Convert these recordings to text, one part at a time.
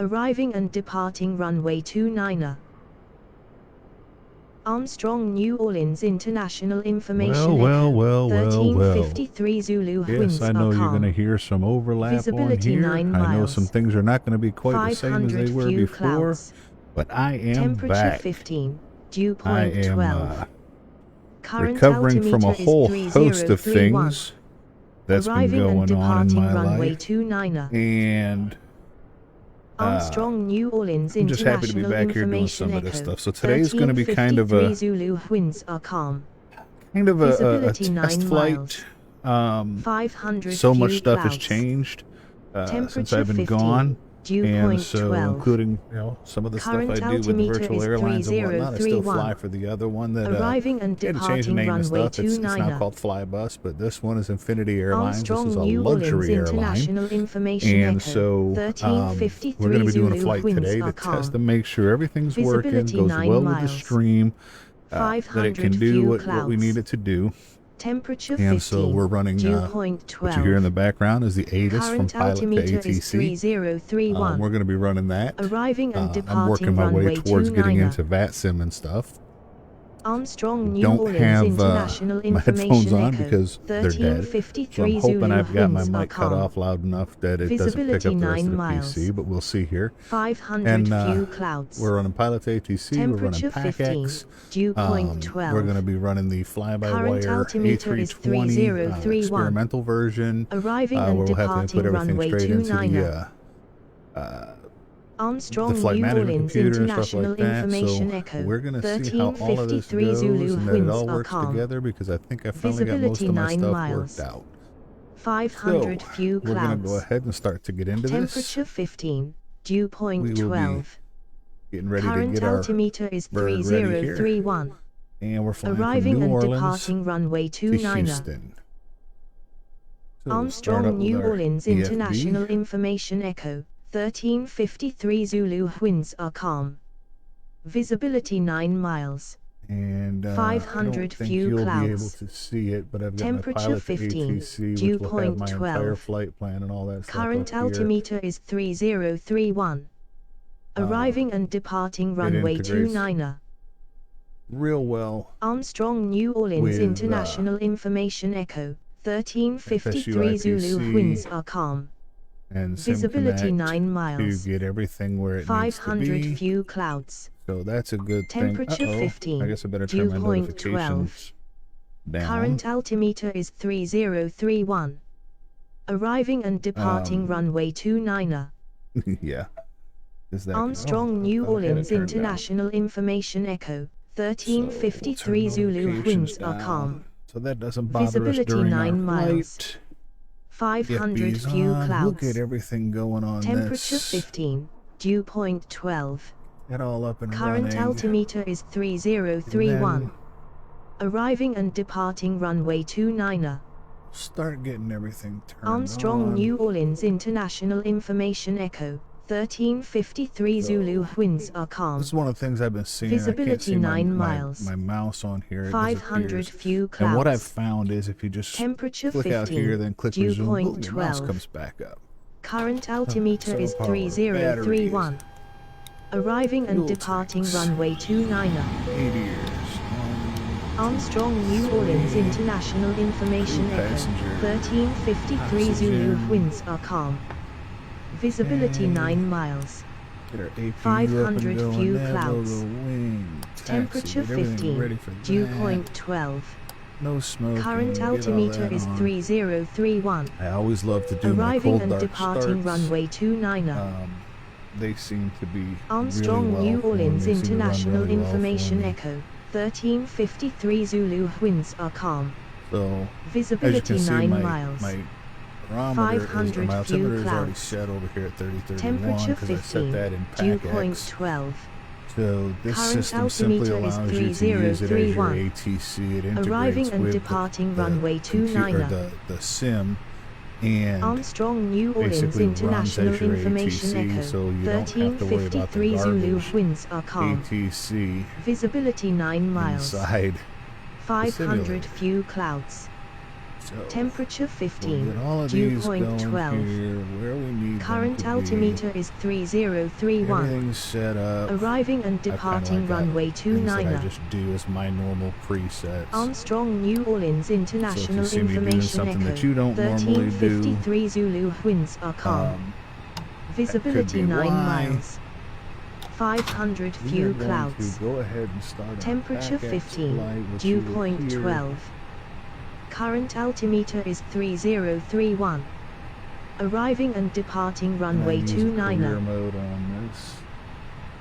Arriving and departing runway 29er. Armstrong, New Orleans International Information Echo. 1353 Zulu. Yes, winds I know are you're calm. going to hear some overlap Visibility on here. 9 I know miles. some things are not going to be quite the same as they 500 were few before, clouds. but I am Temperature back. 15. Dew I point am 12. Current recovering from a altimeter is whole host of 3031. things that's Arriving been and going on in departing my runway life, 29er. and Armstrong, New Orleans I'm just happy to be International back here doing Information some of this Echo. stuff. So today's going to be kind of 1353 a Zulu. Winds are calm. Visibility Visibility 9 test flight. miles. 500 So much few stuff clouds. has changed since Temperature I've been 15. gone, Dew and point so 12. including some of the Current stuff I do with the altimeter virtual is airlines and whatnot. I still 3031. fly for the other one that Arriving and had to change the departing name and runway stuff. It's now 29er. called Flybus, but this one is Infinity Airlines. This Armstrong, is a New Orleans luxury airline, International Information and Echo. so 1353 we're going to be doing a Zulu. flight winds today are to calm. test and make sure everything's working, Visibility goes 9 well with the miles. stream, that it 500 can do few what we clouds. need it to do. Temperature And 15. so we're running, Dew point 12. what you hear in the background is the ATIS from Current pilot to altimeter is ATC. 3031. We're going to be running that. Arriving and I'm departing working my way runway towards getting 29er. into VATSIM and stuff. Armstrong, New Don't Orleans have International my headphones Information on Echo. because they're dead. So 1353 I'm hoping Zulu. I've got my winds are mic cut calm. off loud enough that it doesn't pick Visibility up the rest 9 of the miles. PC, but we'll see here. 500 And few clouds. we're running pilot to ATC, we're running Temperature 15. PACX. Dew point 12. We're going to be running the Current fly-by-wire altimeter is A320 3031. experimental version, Arriving where and we'll have to departing put everything runway straight into 29er. the Armstrong, flight New management Orleans computer and stuff International like that. Information So Echo. we're going to see how all of this 1353 goes Zulu. and that it winds all are works calm. together, because I think I finally got most Visibility of my 9 stuff miles. worked out. 500 So few we're going to clouds. go ahead and start to get into this. Temperature 15. Dew We point will be 12. Getting ready Current to get our altimeter is bird ready here. 3031. And we're flying Arriving from New and Orleans departing runway to 29er. Houston. So we'll start up Armstrong, with New our Orleans EFB. International Information Echo. 1353 Zulu. winds are calm. Visibility 9 miles. And 500 I don't think few you'll be able clouds. to see it, but I've got Temperature my pilot 15. to ATC, Dew which will have point my entire 12. flight plan and all that Current stuff up here. altimeter is 3031. Arriving and departing runway integrates 29er. Real well. Armstrong, New Orleans With, International Information Echo. 1353 FSU Zulu. IPC winds are calm. And Visibility SimConnect 9 miles. to get everything where it 500 needs to be. few clouds. So that's a good Temperature thing. 15. I guess I better Dew turn my point notifications down. Current altimeter is 3031. Arriving and departing runway 29er. Yeah. Is that Armstrong, New I had it Orleans turned down. International Information Echo. So we'll 1353 turn Zulu. notifications winds are down, calm. so that doesn't bother us Visibility during 9 our miles. flight. 500 FB's few on. clouds. We'll get everything going on Temperature this. 15. Dew point 12. Get all up and Current running. altimeter is 3031. Then Arriving and departing runway 29er. start getting everything turned Armstrong, on. New Orleans International Information Echo. 1353 Zulu. winds are calm. This is one of the things I've been seeing. Visibility I can't see 9 my miles. mouse on here. It 500 disappears. few clouds. And what I've found is if you just Temperature click 15. out here, then click Dew resume, point boom, your mouse 12. comes back up. Current altimeter is power, 3031. Arriving and fuel departing tanks. runway 29er. 8 years. Armstrong, New Orleans International Information Crew Echo. passenger. 1353 Zulu. Oxygen. winds are calm. Visibility And 9 miles. Get our APU 500 up and going. few That clouds. little wing, taxi, Temperature get everything 15. ready for Dew that. point 12. No smoking. Current get all altimeter that is on. 3031. I always love to do Arriving my cold and dark departing starts. runway 29er. They seem to be Armstrong, really well New for me. Orleans They seem to run International really well for Information me. Echo. 1353 Zulu. winds are calm. So, as you Visibility can see, 9 my miles. barometer 500 my few altimeter is already clouds. set over here at 3031 Temperature because I set 15. that in Dew point PACX. 12. So this Current system simply altimeter is allows you to use it as your 3031. ATC. It integrates Arriving and with departing the runway computer, 29er. the SIM, and Armstrong, New Orleans basically runs International as your Information ATC, Echo. so you don't have to worry about the 1353 Zulu. garbage winds are calm. ATC Visibility 9 miles. inside. 500 simulator. few clouds. So Temperature we'll 15. get all of Dew these point going 12. here, where we need Current them to altimeter be. is 3031. Everything's set up. Arriving and I've kinda departing got runway things that I 29er. just do as my normal presets. Armstrong New Orleans So if you International see me doing Information something Echo. that you don't normally do, 1353 Zulu. Winds are calm. Visibility be 9 why. miles. 500 we few are going clouds. to go ahead and start our Temperature back 15. flight, which Dew you will point hear 12. Current altimeter is 3031. Arriving and departing when I runway use career 29er. mode on this.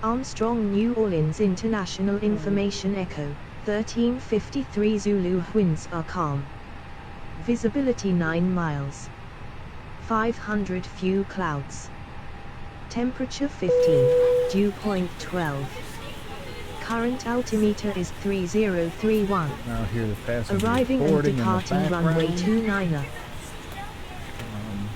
Armstrong New Orleans International Information Echo. 1353 Zulu. Winds are calm. Visibility 9 miles. 500 few clouds. Temperature 15. Dew point 12. Current altimeter is 3031. Now here the passengers Arriving and boarding departing in the runway background. 29er.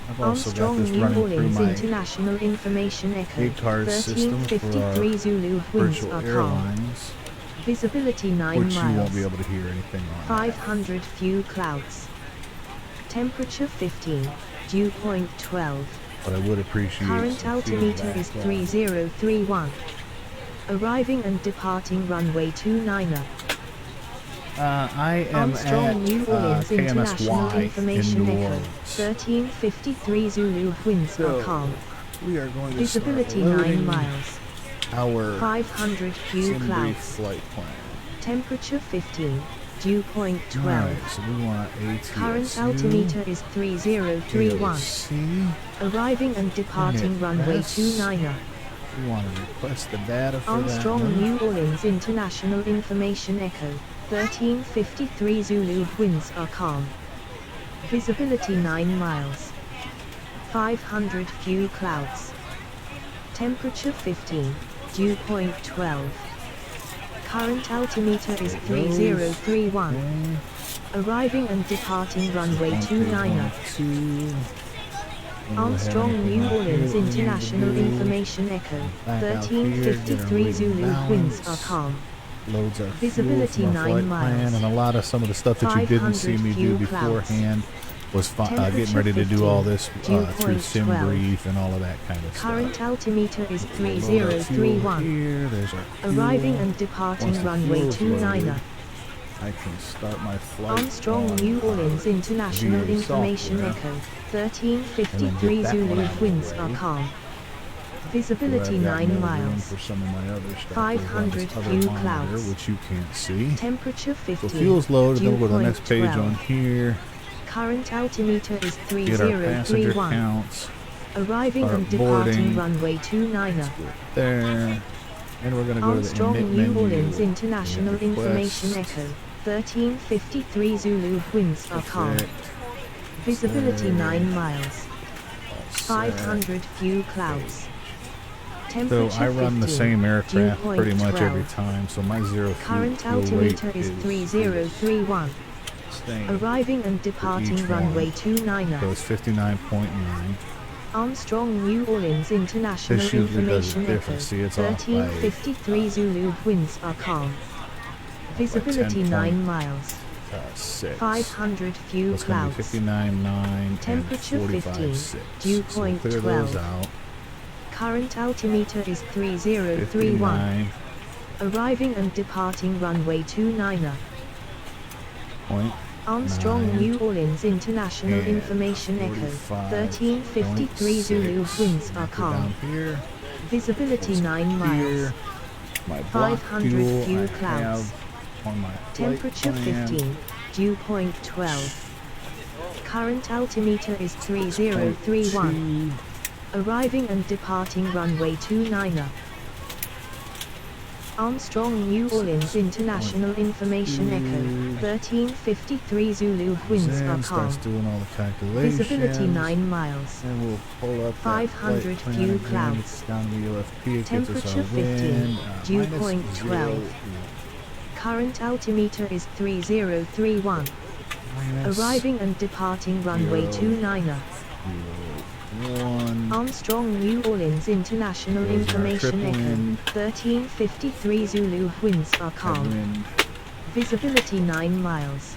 I've also got Armstrong this New running Orleans through my International Information Echo. gate card system for 1353 Zulu. Winds virtual are calm. airlines, Visibility 9 which you won't be miles. able to hear anything on. 500 few clouds. Temperature 15. Dew point 12. But I would appreciate Current some altimeter feedback is on 3031. Arriving and departing runway 29er. I am Armstrong at New Orleans International KMSY Information in New Echo. Orleans. 1353 Zulu. Winds are So, calm. we are going to Visibility start 9 loading miles. our 500 few sim brief clouds. flight plan. Temperature 15. Dew point 12. Alright, so we want ATC. Current altimeter is 3031. AOC. Arriving and departing runway Yes. 29er. We want to request the data for Armstrong that one. New Orleans International Information Echo. 1353 Zulu. Winds are calm. Visibility 9 miles. 500 few clouds. Temperature 15. Dew point 12. Current altimeter is 3031. Okay. Arriving and departing runway 29er. Armstrong New Orleans International Information Echo. 1353 Zulu. Winds are calm. Loads our Visibility fuel from our 9 flight miles. plan, and a lot of some of the stuff that you didn't see 500 me few do clouds. beforehand was getting Temperature ready to do all 15. this Dew through point sim 12. brief and all of that kind of Current stuff. altimeter is Load our fuel 3031. here. There's our fuel. Arriving and departing Once the runway fuel's 29er. loaded, I can start my flight. Armstrong on New Orleans our International VA Information software. Echo. And 1353 then get that Zulu. one out of the Winds way. are calm. Where Visibility I've got 9 more room miles. for some of my other stuff. 500 There's other few monitor, clouds. which you can't see. Temperature So 15. fuel's loaded, then Dew we'll go to the point next page 12. on here. Current altimeter is Get our passenger 3031. counts. Arriving Start and departing boarding. runway 29er. There. And we're going to go Armstrong to the New menu. Orleans International Request. Information Echo. 1353 Zulu. Winds are calm. Perfect. Visibility There. 9 miles. All set. 500 few clouds. So Temperature I run the 15. same aircraft Dew pretty much point every 12. time, so my zero Current fuel altimeter weight is 3031. staying. Arriving and departing each runway one. 29er. So it's 59.9. Armstrong New Orleans International This usually does Information it Echo. different. See, it's off by 1353 Zulu. Winds are calm. Visibility 10 9 miles. 6. 500 few It's going to be clouds. 59.9 Temperature and 15. 45.6. Dew So point clear 12. those out. Current altimeter is 3031. 59. Arriving and departing runway 29er. Point. Armstrong 9 New Orleans International and Information Echo. 1353 Zulu. 45.6. Winds are Go calm. down here. Visibility 9 miles. Here. My block 500 fuel few I clouds. have on my flight Temperature plan. 15. Dew point 12. Current altimeter is 3031. 2. Arriving and departing runway 29er. Armstrong New Orleans International Information Echo. 1353 Zulu. Winds are Then calm. starts doing all the calculations. Visibility 9 miles. And we'll pull up 500 that flight plan few again. clouds. It's down to the UFP. It gives us our Temperature 15. wind. Dew Minus point 12. 0. Current altimeter is 3031. Minus Arriving and departing runway 29er. 1. Armstrong New Orleans International Those are Information triple Echo. wind. 1353 Zulu. Winds are calm. Headwind. Visibility 9 miles.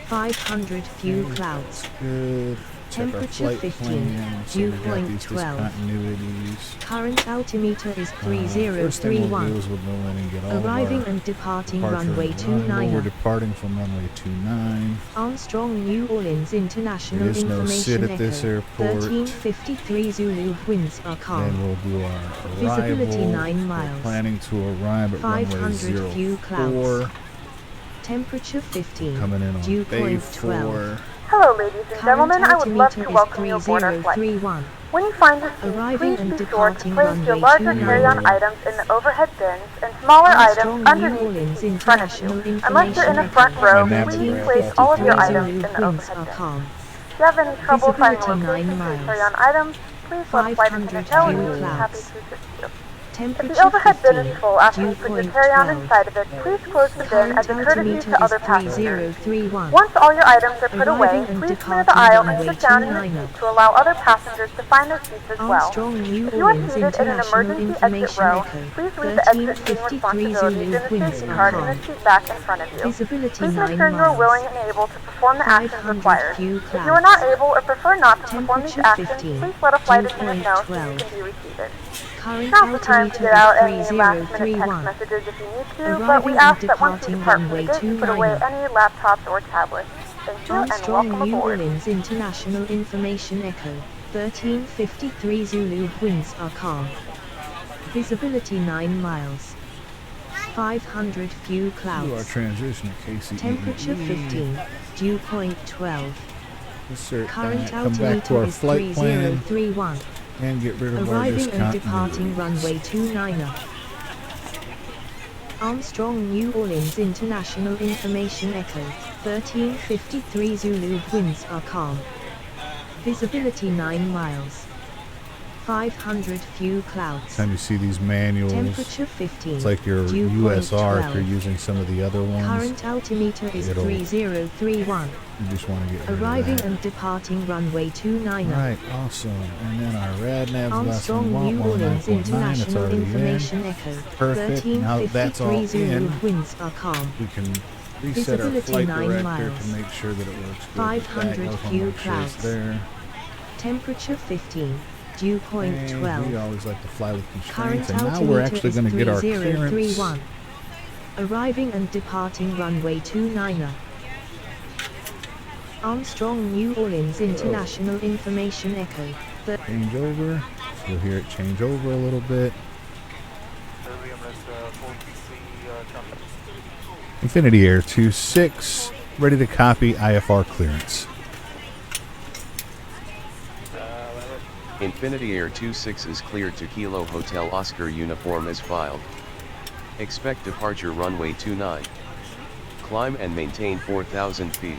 500 few clouds. Good. Check our Temperature flight 15, plan. So dew we got point these 12. discontinuities. Current altimeter is First thing we'll do 3031. is we'll go in and get all Arriving of our and departing departure runway arrival. 29. We're departing from runway 29. Armstrong New Orleans International There is no sit Information at this Echo. airport. 1353 Zulu, winds are Then calm. we'll do our Visibility arrival. 9 We're miles. planning to arrive at runway 500 few 04. clouds. Temperature 15. Coming in on Dew bay point 4. 12. Hello, ladies and Current gentlemen. I would love to altimeter is welcome you aboard our flight. 3031. When you find your seat, Arriving please and be sure to departing place your runway larger 29. carry-on items in the overhead bins and smaller Armstrong items New underneath the Orleans seat in front of International you. Unless you're in the front Information row, My please nav place all of your graph items in the winds overhead are bin. calm. If you have any trouble finding Visibility 9 locations for your miles. carry-on items, please let a flight 500 attendant know and few we'll be happy clouds. to assist you. If Temperature the overhead bin 15. is full after you Dew put your point carry-on 12. inside of it, please close the bin Current as a courtesy altimeter to is other passengers. 3031. Once all your items are put away, Arriving and please clear departing the aisle and runway sit down in your 29. seat to allow other passengers to find their seats as well. Armstrong New If you are Orleans seated in an International emergency exit Information row, Echo. please leave the exit scene 1353 responsibilities Zulu, in the winds safety are card in calm. the seat back in front of you. Visibility Please make 9 sure you are willing miles. and able to perform the actions 500 required. few If you are not clouds. able or prefer not to perform these Temperature actions, 15. please let a flight Dew attendant point know so you 12. can be reseated. Current Now's the time to altimeter get out is any last-minute text 3031. messages if you need to, but Arriving we and ask that once you departing depart from the runway gate, you put away 29. any laptops or tablets. Thank you and Armstrong welcome New aboard. Orleans International Information Echo. 1353 Zulu, winds are calm. Visibility 9 miles. 500 few Do our clouds. transition at KCE. Temperature 15. Dew point 12. Insert Current that. Come back to altimeter our is flight plan 3031. and get rid of our Arriving and departing discontinuities. runway 29. Armstrong New Orleans International Information Echo. 1353 Zulu, winds are calm. Visibility 9 miles. 500 few clouds. Time you see these manuals, Temperature 15. it's like your Dew point USR if 12. you're using some of the other ones. Current altimeter is It'll- 3031. You just want to get rid Arriving of that. and departing runway 29. Right, awesome. And then our RADNAV Armstrong lesson New Orleans 119.9, it's International already Information in. Echo. Perfect. Now that that's all 1353 Zulu, in, winds are calm. we can reset our Visibility flight 9 director miles. to make sure that it works good. 500 That goes on, few make sure it's clouds. there. Temperature 15. Dew point And 12. we always like to fly with Current constraints, and now we're altimeter actually is going to get our clearance. 3031. Arriving and departing runway 29. Armstrong New Orleans International Information Echo. Change over. You'll hear it change over a little bit. Infinity Air 26, ready to copy IFR clearance. Infinity Air 26 is cleared to Kilo Hotel Oscar uniform as filed. Expect departure runway 29. Climb and maintain 4,000 feet.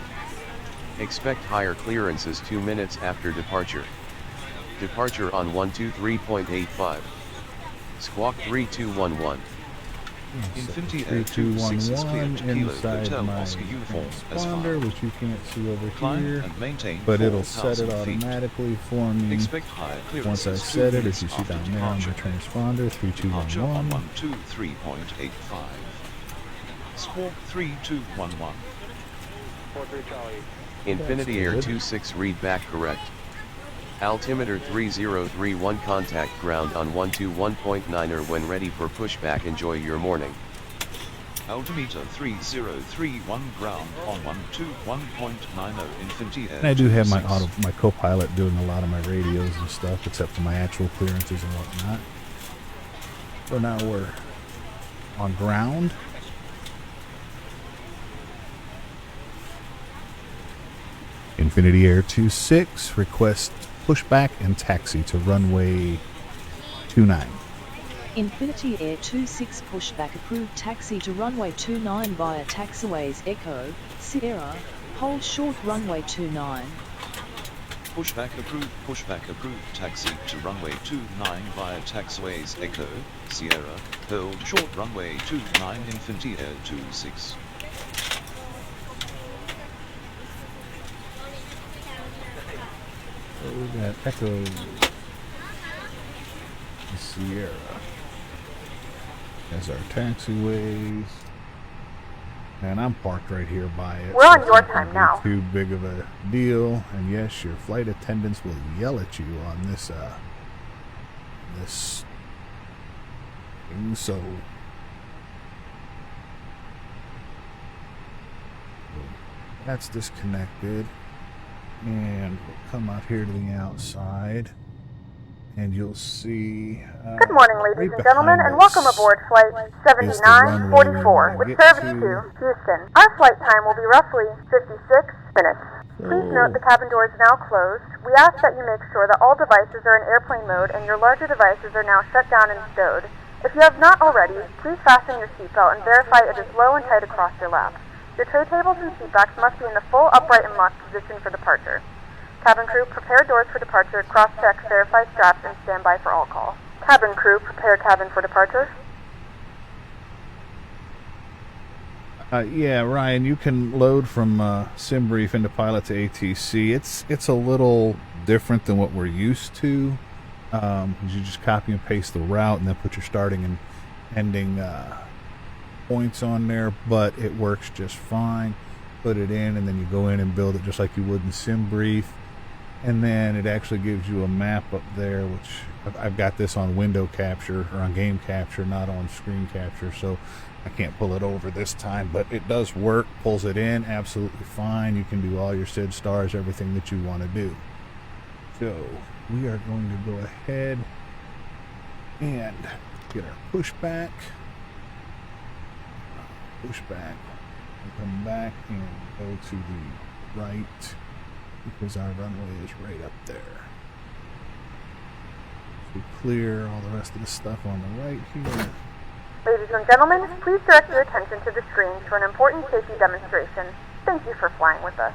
Expect higher clearances 2 minutes after departure. Departure on 123.85. Squawk 3211. Infinity Air 26 is cleared to Kilo inside Hotel my Oscar uniform as transponder, filed. which you can't see over Climb here, and maintain but it'll set it 4,000 feet. automatically for me. Expect higher clearances Once I 2 set it, minutes as you see after down there on the departure. transponder, Departure on 3211. 123.85. Squawk 3211. Infinity Air good. 26 read back correct. Altimeter 3031 contact ground on 121.9 when ready for pushback. Enjoy your morning. Altimeter 3031 ground on 121.90 Infinity Air And I do have my 26. my co-pilot doing a lot of my radios and stuff, except for my actual clearances and whatnot. So now we're on ground. Infinity Air 26 request pushback and taxi to runway 29. Infinity Air 26 pushback approved taxi to runway 29 via taxiways Echo, Sierra, hold short runway 29. Pushback approved taxi to runway 29 via taxiways Echo, Sierra, hold short runway 29 Infinity Air 26. So we got Echo Sierra as our taxiways. And I'm parked right here by it. We're so on it's your not time gonna be now. too big of a deal. And yes, your flight attendants will yell at you on this this thing. So that's disconnected. And we'll come out here to the outside. And you'll see. Good morning, ladies and gentlemen, and welcome aboard Flight 7944 with service to Houston. Our flight time will be roughly 56 minutes. Please note the cabin door is now closed. We ask that you make sure that all devices are in airplane mode and your larger devices are now shut down and stowed. If you have not already, please fasten your seatbelt and verify it is low and tight across your lap. Your tray tables and seatbacks must be in the full upright and locked position for departure. Cabin crew, prepare doors for departure, cross-check, verify straps, and stand by for all call. Cabin crew, prepare cabin for departure. Yeah, Ryan, you can load from SimBrief into Pilot to ATC. It's a little different than what we're used to. You just copy and paste the route and then put your starting and ending points on there, but it works just fine. Put it in, and then you go in and build it just like you would in SimBrief. And then it actually gives you a map up there, which I've got this on window capture or on game capture, not on screen capture, so I can't pull it over this time, but it does work. Pulls it in absolutely fine. You can do all your SID stars, everything that you want to do. So we are going to go ahead and get our pushback. Come back and go to the right, because our runway is right up there. We clear all the rest of the stuff on the right here. Ladies and gentlemen, please direct your attention to the screens for an important safety demonstration. Thank you for flying with us.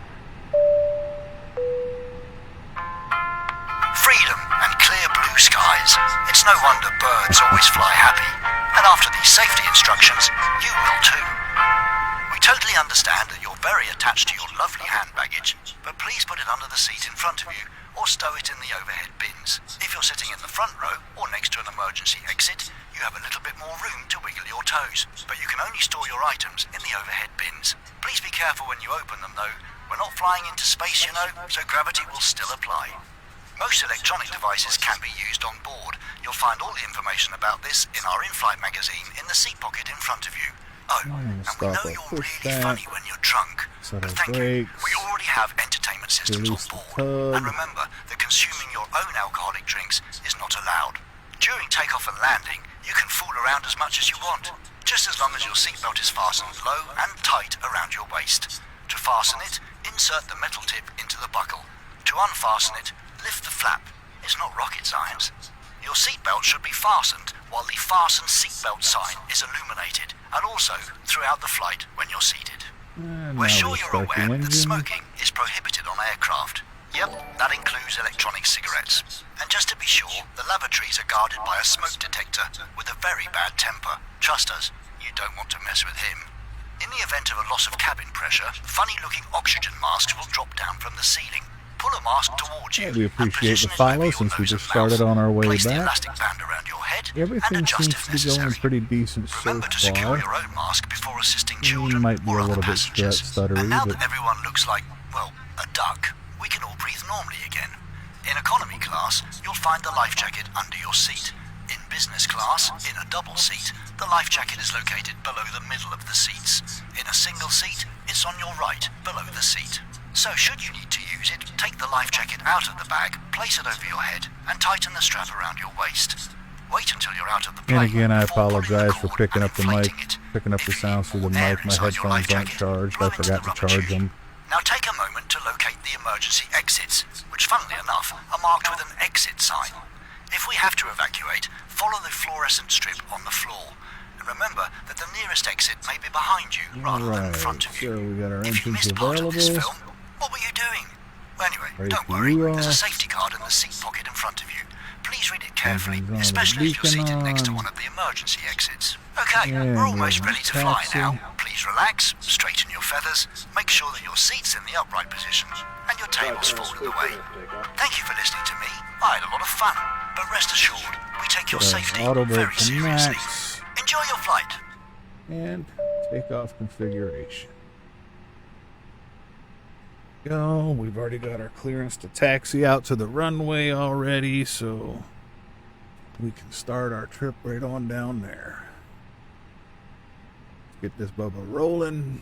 Freedom and clear blue skies. It's no wonder birds always fly happy. And after these safety instructions, you will too. We totally understand that you're very attached to your lovely hand baggage, but please put it under the seat in front of you or stow it in the overhead bins. If you're sitting in the front row or next to an emergency exit, you have a little bit more room to wiggle your toes, but you can only store your items in the overhead bins. Please be careful when you open them though. We're not flying into space, you know, so gravity will still apply. Most electronic devices can be used on board. You'll find all the information about this in our in-flight magazine in the seat pocket in front of you. Oh, and we know you're really funny when you're drunk, but thank you. We already have entertainment systems on board. And remember that consuming your own alcoholic drinks is not allowed. During takeoff and landing, you can fool around as much as you want, just as long as your seatbelt is fastened low and tight around your waist. To fasten it, insert the metal tip into the buckle. To unfasten it, lift the flap. It's not rocket science. Your seatbelt should be fastened while the fasten seatbelt sign is illuminated, and also throughout the flight when you're seated. We're sure you're aware that smoking is prohibited on aircraft. Yep, that includes electronic cigarettes. And just to be sure, the lavatories are guarded by a smoke detector with a very bad temper. Trust us, you don't want to mess with him. In the event of a loss of cabin pressure, funny-looking oxygen masks will drop down from the ceiling. Pull a mask towards you. We appreciate the follow since we just started on our way Place the back. elastic band around your head Everything and adjust seems if to be going necessary. pretty decent so Remember to secure your far. own mask before assisting You children might be or a other little bit passengers. stuttery, And now but that everyone looks like, well, a duck, we can all breathe normally again. In economy class, you'll find the life jacket under your seat. In business class, in a double seat, the life jacket is located below the middle of the seats. In a single seat, it's on your right, below the seat. So should you need to use it, take the life jacket out of the bag, place it over your head, and tighten the strap around your waist. Wait until you're out of the plane. and again, I before pulling the apologize for cord picking and up the mic, inflating it. picking up the If you sounds need through the more air mic. My inside your life headphones aren't jacket, charged. blow I into forgot the to rubber charge tube. them. Now take a moment to locate the emergency exits, which funnily enough are marked with an exit sign. If we have to evacuate, follow the fluorescent strip on the floor. And remember that the nearest exit may be behind you rather than in front of you. So we got our If you engines missed part of this available. film, what were you doing? Well, anyway, Ready don't for worry. you There's a off. safety card in the seat pocket in front of you. Please read it carefully, Engines on, especially if you're beacon seated next to on. one of the emergency exits. Okay, And we're almost ready to fly taxi. now. Please relax, straighten your feathers, make sure that your seat's in the upright position, and your table's folded away. Thank you for listening to me. I had a lot of fun, but rest assured, we take your Got safety auto very brake to seriously. max. Enjoy your flight. And Takeoff configuration. Go. We've already got our clearance to taxi out to the runway already, so we can start our trip right on down there. Let's get this bubba rolling.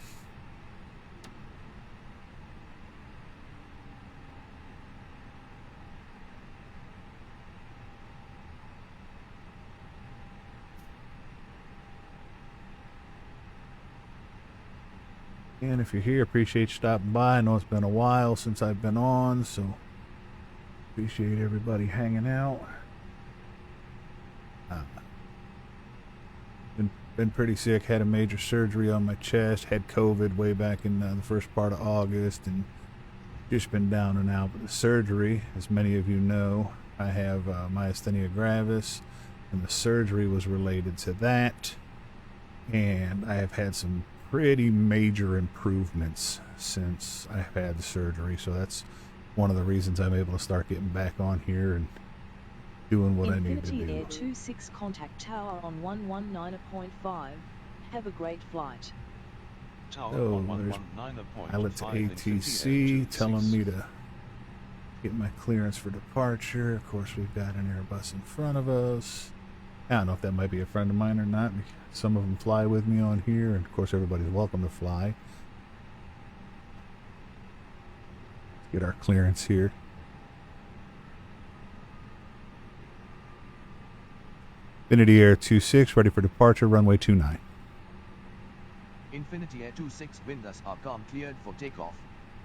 And if you're here, appreciate you stopping by. I know it's been a while since I've been on, so appreciate everybody hanging out. Been pretty sick. Had a major surgery on my chest. Had COVID way back in the first part of August, and just been down and out. But the surgery, as many of you know, I have myasthenia gravis, and the surgery was related to that. And I have had some pretty major improvements since I've had the surgery, so that's one of the reasons I'm able to start getting back on here and doing what I need to do. Infinity Air 26 contact tower on 119.5. Have a great flight. Tower Oh, on there's 119.5. pilot to ATC telling me to get my clearance for departure. Of course, we've got an Airbus in front of us. I don't know if that might be a friend of mine or not. Some of them fly with me on here, and of course everybody's welcome to fly. Let's get our clearance here. Infinity Air 26, ready for departure, runway 29. Infinity Air 26 windows are calm, cleared for takeoff.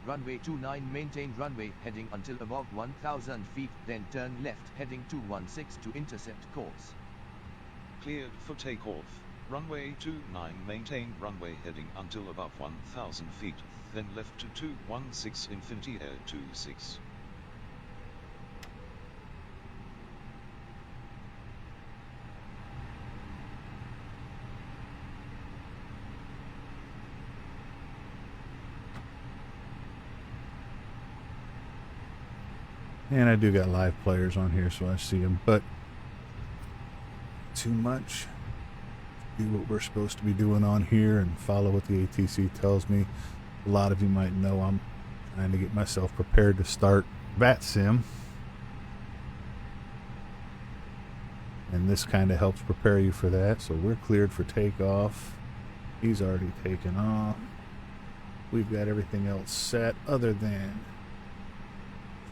Runway 29 maintain runway heading until above 1,000 feet, then turn left heading 216 to intercept course. Cleared for takeoff. Runway 29 maintain runway heading until above 1,000 feet, then left to 216 Infinity Air 26. And I do got live players on here, so I see them, but too much. Do what we're supposed to be doing on here and follow what the ATC tells me. A lot of you might know I'm trying to get myself prepared to start VATSIM, and this kind of helps prepare you for that. So we're cleared for takeoff. He's already taken off. We've got everything else set other than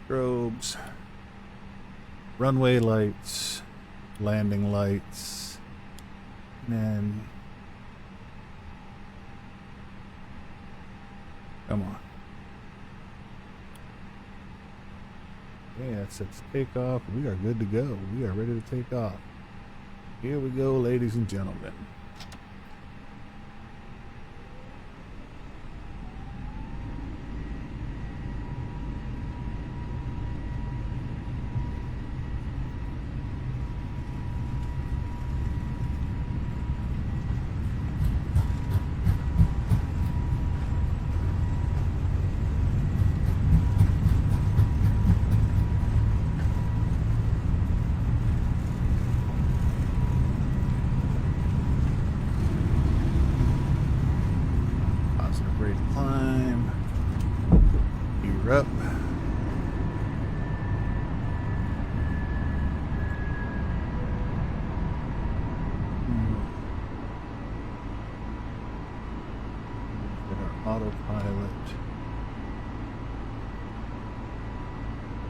strobes, runway lights, landing lights, and then come on. Yeah, that's set to take off. We are good to go. We are ready to take off. Here we go, ladies and gentlemen. Up. Get our autopilot.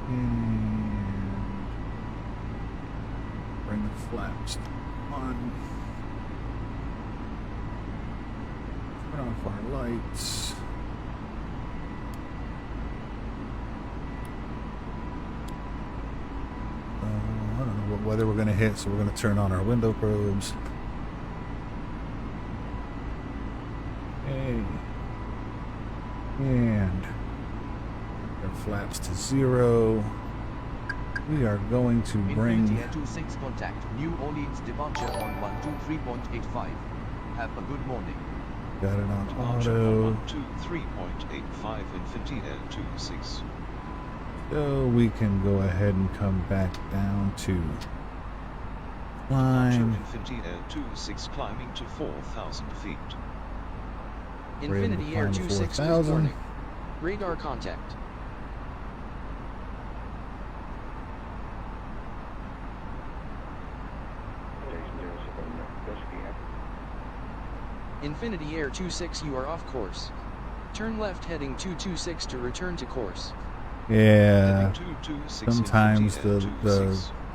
And bring the flaps on. Turn off our lights. I don't know what weather we're going to hit, so we're going to turn on our window probes. Okay. And our flaps to 0. We are going to bring Infinity Air 26 contact New Orleans departure on 123.85. Have a good morning. Got it on Departure auto. on 123.85 Infinity Air 26. So we can go ahead and come back down to climb. Infinity Air 26 climbing to 4,000 feet. Infinity Air 26, good morning. Radar contact. Infinity Air 26, you are off course. Turn left heading 226 to return to course. Yeah, sometimes the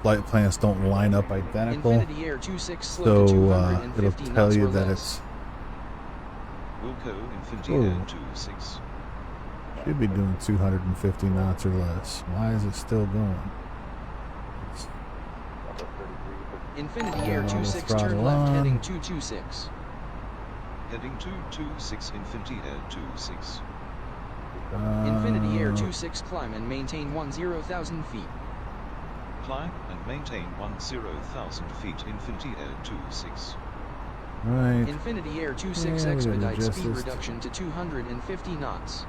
flight plans don't line up identical, Infinity Air 26, slow to so 250 it'll tell you knots or that less. Wilco Infinity Air 26. Should be doing 250 knots or less. Why is it still going? Infinity Air 26, turn left heading 226. Heading 226 Infinity Air 26. Infinity Air 26, climb and maintain 10,000 feet. Climb and maintain 10,000 feet Infinity Air 26. Right. Infinity Air 26, Yeah, expedite speed reduction to 250 knots.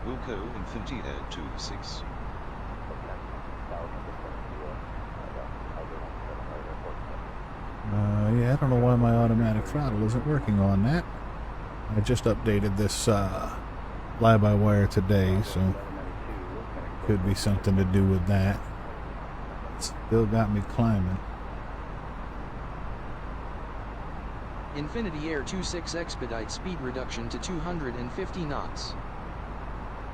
Wilco Infinity Air 26. Yeah, I don't know why my automatic throttle isn't working on that. I just updated this fly-by-wire today, so could be something to do with that. Still got me climbing. Infinity Air 26, expedite speed reduction to 250 knots.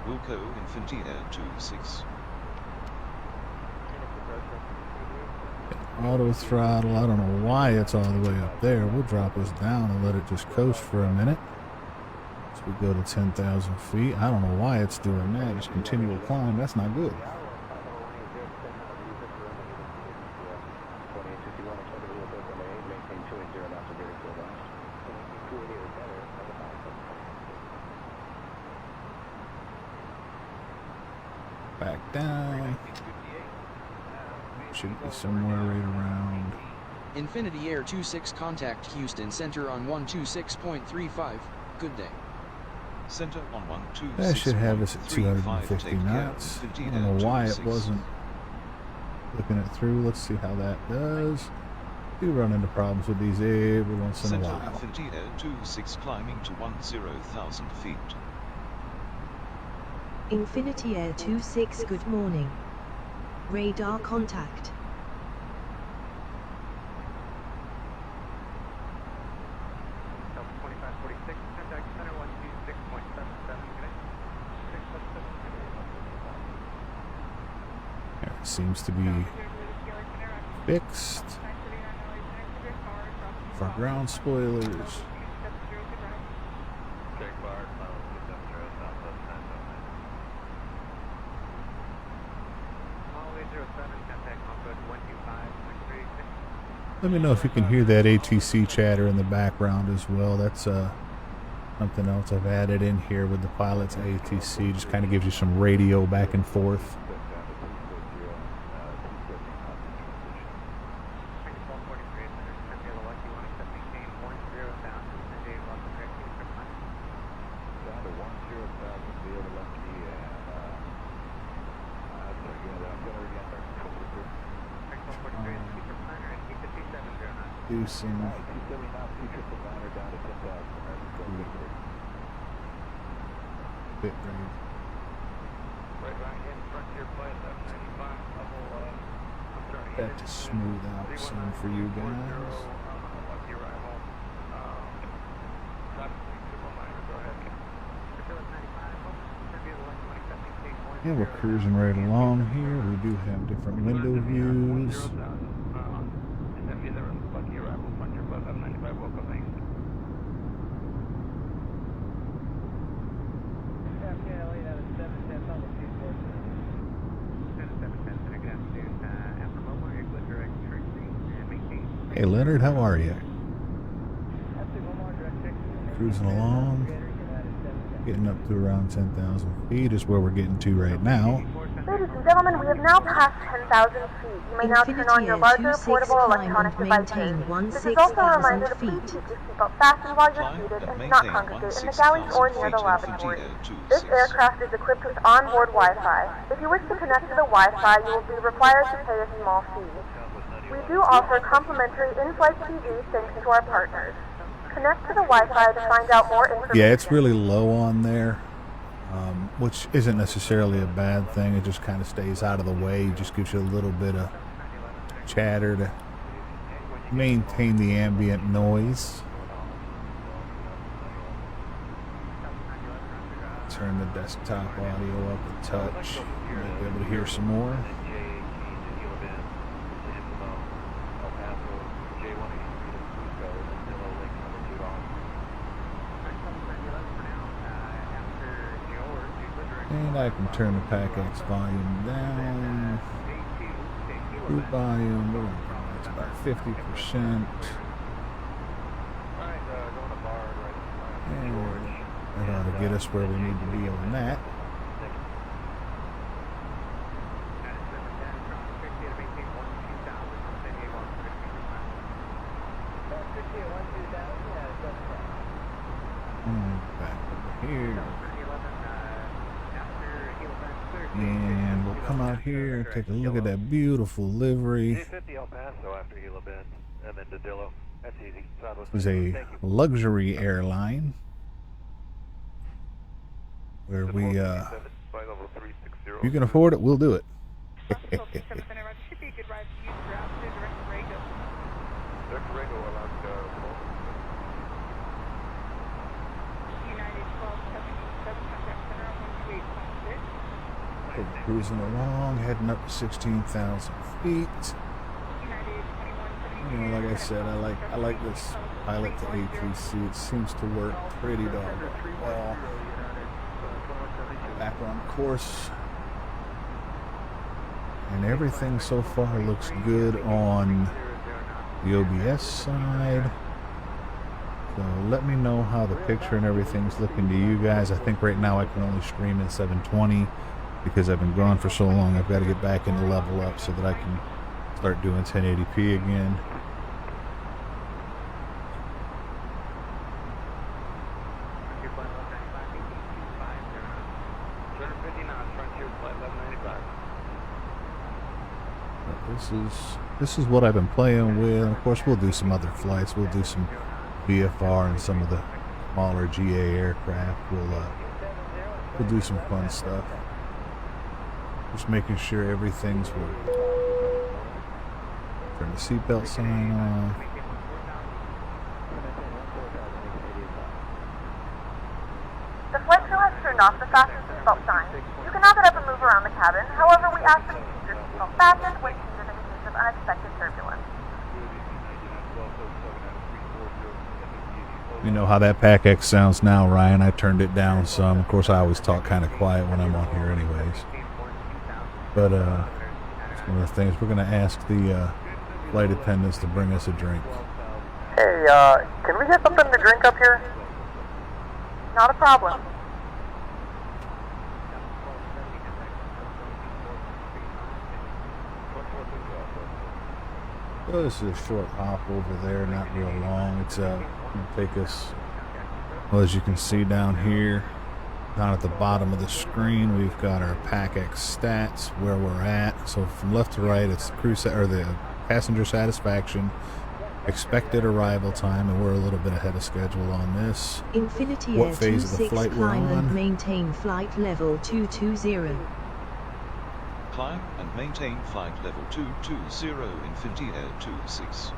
Wilco Infinity Air 26. Auto throttle, I don't know why it's all the way up there. We'll drop this down and let it just coast for a minute. So we go to 10,000 feet. I don't know why it's doing that. Just continual climb. That's not good. Back down. Should be somewhere right around. Infinity Air 26, contact Houston Center on 126.35. Good day. Center on 126. That should have us at 250 knots. I don't know why it wasn't looking it through. Let's see how that does. Do run into problems with these every once in a while. Infinity Air 26 climbing to 10,000 feet. Infinity Air 26, good morning. Radar contact. It seems to be fixed. For ground spoilers. Let me know if you can hear that ATC chatter in the background as well. That's something else I've added in here with the pilot's ATC. Just kind of gives you some radio back and forth. Reducing. Bit rate. That to smooth out some for you guys. Yeah, we're cruising right along here. We do have different window views. Hey Leonard, how are you? Cruising along. Getting up to around 10,000 feet is where we're getting to right now. Ladies and gentlemen, we have now passed 10,000 feet. You may now turn on your larger portable electronic devices. This is also a reminder to please keep your seatbelt fastened while you're seated and do not congregate in the galleys or near the lavatory. This aircraft is equipped with onboard Wi-Fi. If you wish to connect to the Wi-Fi, you will be required to pay a small fee. We do offer complimentary in-flight TV thanks to our partners. Connect to the Wi-Fi to find out more information. Yeah, it's really low on there, which isn't necessarily a bad thing. It just kind of stays out of the way. It just gives you a little bit of chatter to maintain the ambient noise. Turn the desktop audio up a touch. You'll be able to hear some more. And I can turn the PACX volume down. Group volume, it's about 50%. And that ought to get us where we need to be on that. Back over here. And we'll come out here and take a look at that beautiful livery. This is a luxury airline where we, you can afford it, we'll do it. Cruising along, heading up to 16,000 feet. You know, like I said, I like this pilot to ATC. It seems to work pretty darn well. Back on course, and everything so far looks good on the OBS side. So let me know how the picture and everything's looking to you guys. I think right now I can only stream in 720. Because I've been gone for so long, I've got to get back into level up so that I can start doing 1080p again. But this is what I've been playing with. Of course, we'll do some other flights. We'll do some VFR and some of the smaller GA aircraft. We'll do some fun stuff. Just making sure everything's working. Turn the seatbelt sign on. The flight crew has turned off the fasten seatbelt sign. You can now get up and move around the cabin. However, we ask that you keep your seatbelt fastened when needed in the case of unexpected turbulence. You know how that PACX sounds now, Ryan. I turned it down some. Of course, I always talk kind of quiet when I'm on here anyways. But it's one of the things we're going to ask the flight attendants to bring us a drink. Hey, can we get something to drink up here? Not a problem. Well, this is a short hop over there, not real long. It's going to take us, well, as you can see down here, down at the bottom of the screen, we've got our PACX stats, where we're at. So from left to right, it's the or the passenger satisfaction, expected arrival time, and we're a little bit ahead of schedule on this. Infinity What Air phase of the 26 flight we're climb and on. maintain flight level 220. Climb and maintain flight level 220, Infinity Air 26.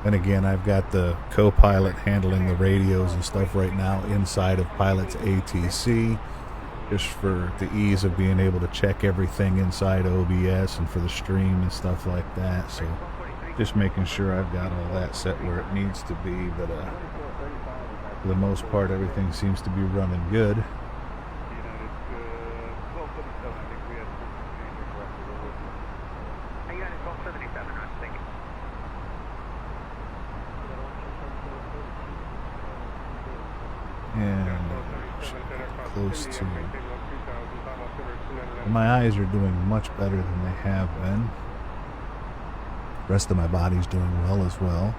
And again, I've got the co-pilot handling the radios and stuff right now inside of Pilot's ATC, just for the ease of being able to check everything inside OBS and for the stream and stuff like that. So just making sure I've got all that set where it needs to be. But for the most part, everything seems to be running good. And close to, my eyes are doing much better than they have been. The rest of my body's doing well as well.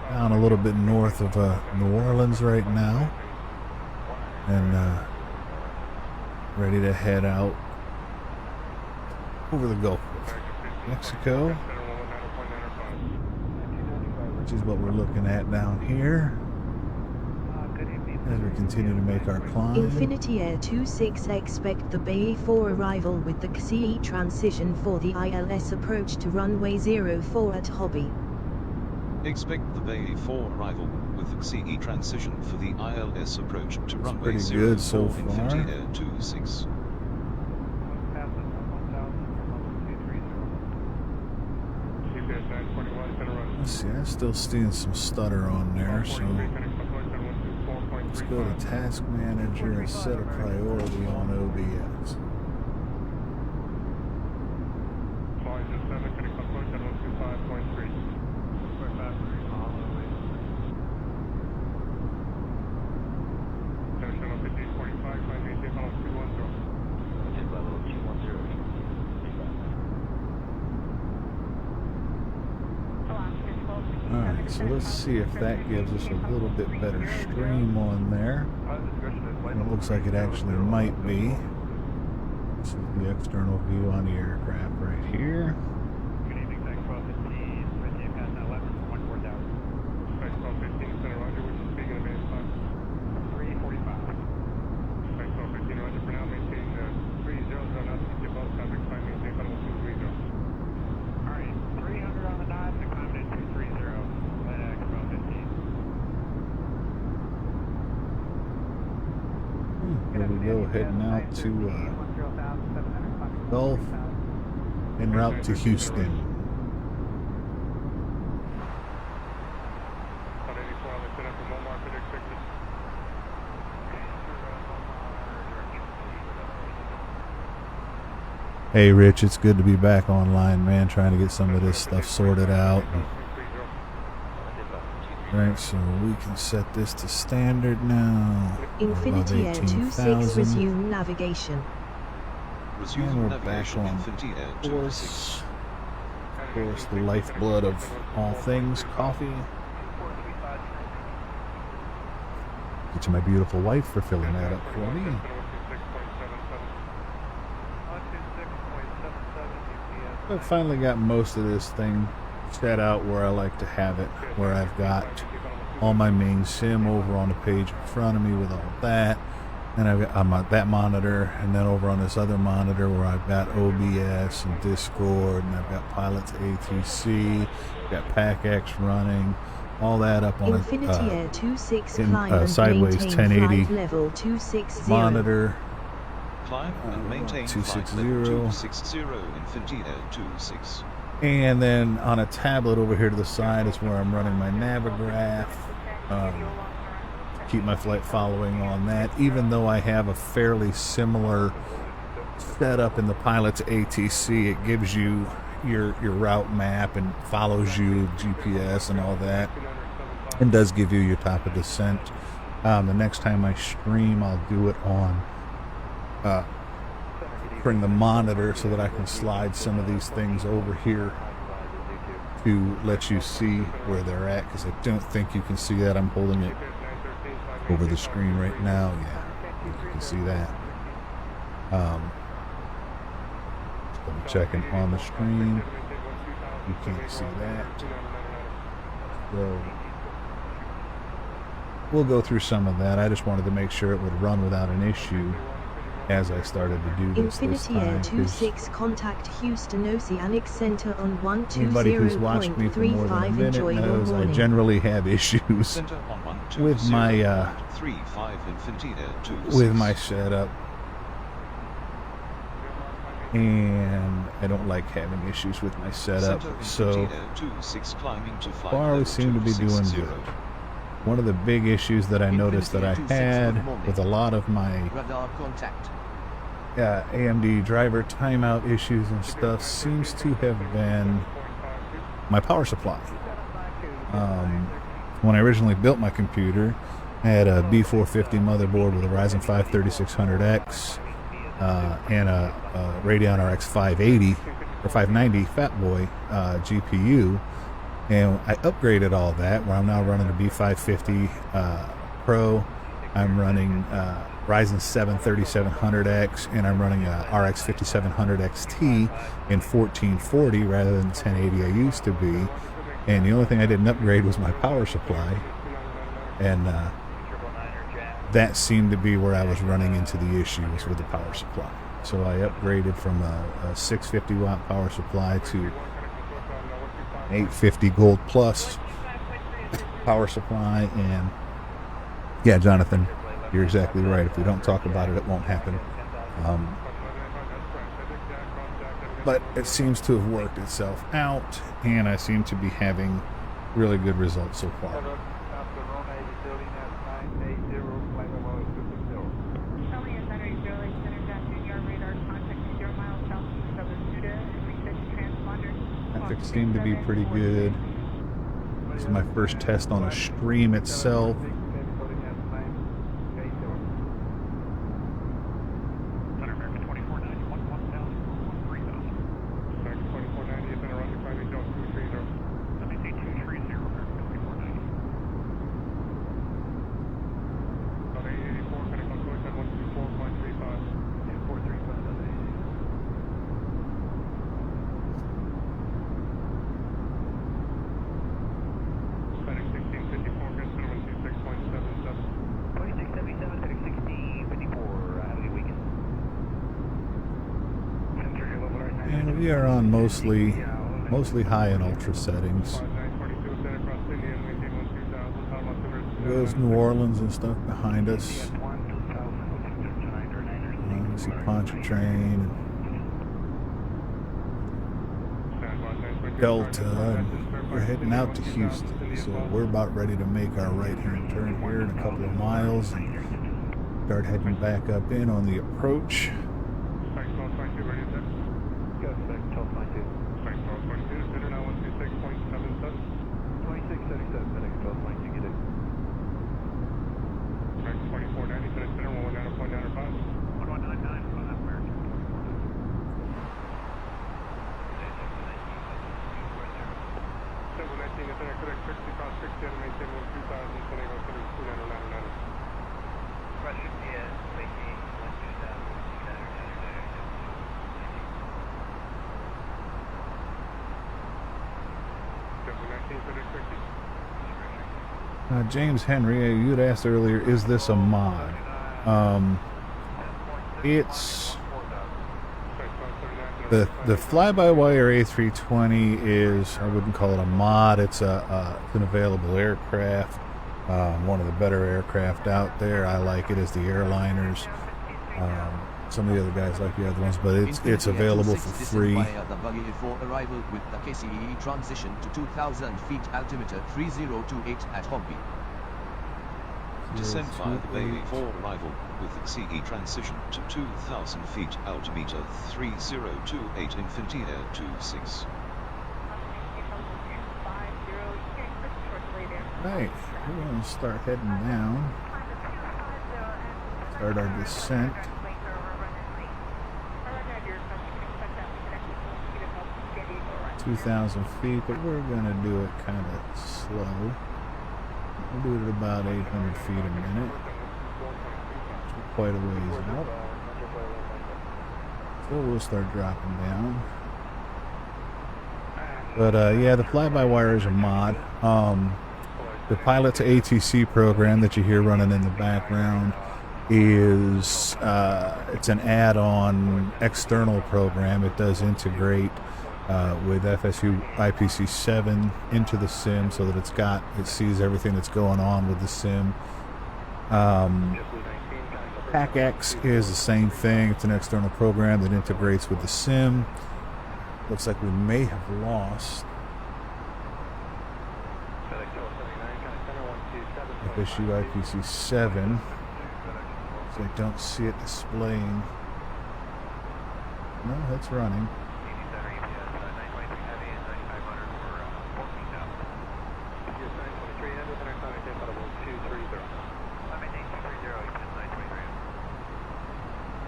Down a little bit north of New Orleans right now. and ready to head out over the Gulf of Mexico, which is what we're looking at down here as we continue to make our climb. Infinity Air 26 expect the Bay 4 arrival with the KCE transition for the ILS approach to runway 04 at Hobby. Expect the Bay 4 arrival with the KCE transition for the ILS approach to runway 04 good so far. Infinity Air 26. Let's see, I'm still seeing some stutter on there, so let's go to Task Manager and set a priority on OBS. Alright, so let's see if that gives us a little bit better stream on there. And it looks like it actually might be. This is the external view on the aircraft right here. Good evening, Takeoff. It's the Infinity Airlines 11, 14000. Takeoff 15, center Roger, which is speaking of AS5. 345. Takeoff 15, Roger, for now, maintain 30, not to get both traffic, time, maintain final 230. Alright, 300 on the dot, to climb to 230. Let Expo 15. Here we go, heading out to Gulf en route to Houston. Hey Rich, it's good to be back online, man, trying to get some of this stuff sorted out. Alright, so we can set this to standard now. Infinity Air 26 resume navigation. And we're back on course. Of course, the lifeblood of all things, coffee. Get to my beautiful wife for filling that up for me. I've finally got most of this thing set out where I like to have it, where I've got all my main sim over on the page in front of me with all that, and I'm at that monitor, and then over on this other monitor where I've got OBS and Discord, and I've got Pilots ATC, got PACX running, all that up on Infinity Air 26 in climb sideways and 1080 level 260 monitor. Climb and maintain 260. 260 Infinity Air 26. And then on a tablet over here to the side is where I'm running my Navigraph. Keep my flight following on that, even though I have a fairly similar setup in the Pilot's ATC. It gives you your route map and follows you GPS and all that, and does give you your top of descent. The next time I stream, I'll do it on bring the monitor so that I can slide some of these things over here to let you see where they're at, because I don't think you can see that. I'm holding it over the screen right now. Yeah, you can see that. I'm checking on the screen. You can't see that. So we'll go through some of that. I just wanted to make sure it would run without an issue as I started to do this Infinity Air 26 contact Houston Oceanic Center on 120.35. Anybody who's watched me for more than a minute knows I generally have issues with my setup, and I don't like having issues with my setup. So far we seem to be doing good. One of the big issues that I noticed that I had with a lot of my AMD driver timeout issues and stuff seems to have been my power supply. When I originally built my computer, I had a B450 motherboard with a Ryzen 5 3600X and a Radeon RX 580 or 590 Fatboy GPU. And I upgraded all that, where I'm now running a B550 Pro I'm running Ryzen 7 3700X, and I'm running a RX 5700 XT in 1440 rather than 1080 I used to be. And the only thing I didn't upgrade was my power supply, and that seemed to be where I was running into the issues with the power supply. So I upgraded from a 650 watt power supply to an 850 Gold Plus power supply. And yeah, Jonathan, you're exactly right. If we don't talk about it, it won't happen. But it seems to have worked itself out, and I seem to be having really good results so far. Traffic seemed to be pretty good. This is my first test on a stream itself. We are on mostly high and ultra settings. There's New Orleans and stuff behind us. You see Pontchartrain, Delta, and we're heading out to Houston. So we're about ready to make our right-hand turn here in a couple of miles and start heading back up in on the approach. James Henry, you had asked earlier, is this a mod? It's the fly-by-wire A320 is, I wouldn't call it a mod. It's an available aircraft, one of the better aircraft out there. I like it as the airliners. Some of the other guys like the other ones, but it's available for free. For arrival with the KCE transition to 2,000 feet altimeter 3028 at Hobby. Descend via the Bay for arrival with the CE transition to 2,000 feet altimeter 3028 Infinity Air 26. Right, we're going to start heading down. Start our descent. 2,000 feet, but we're going to do it kind of slow. We'll do it at about 800 feet a minute. So quite a ways out. So we'll start dropping down. But yeah, the fly-by-wire is a mod. The pilot to ATC program that you hear running in the background is it's an add-on external program. It does integrate with FSU IPC7 into the sim so that it sees everything that's going on with the sim. PACX is the same thing. It's an external program that integrates with the sim. Looks like we may have lost FSU IPC7. So I don't see it displaying. No, that's running.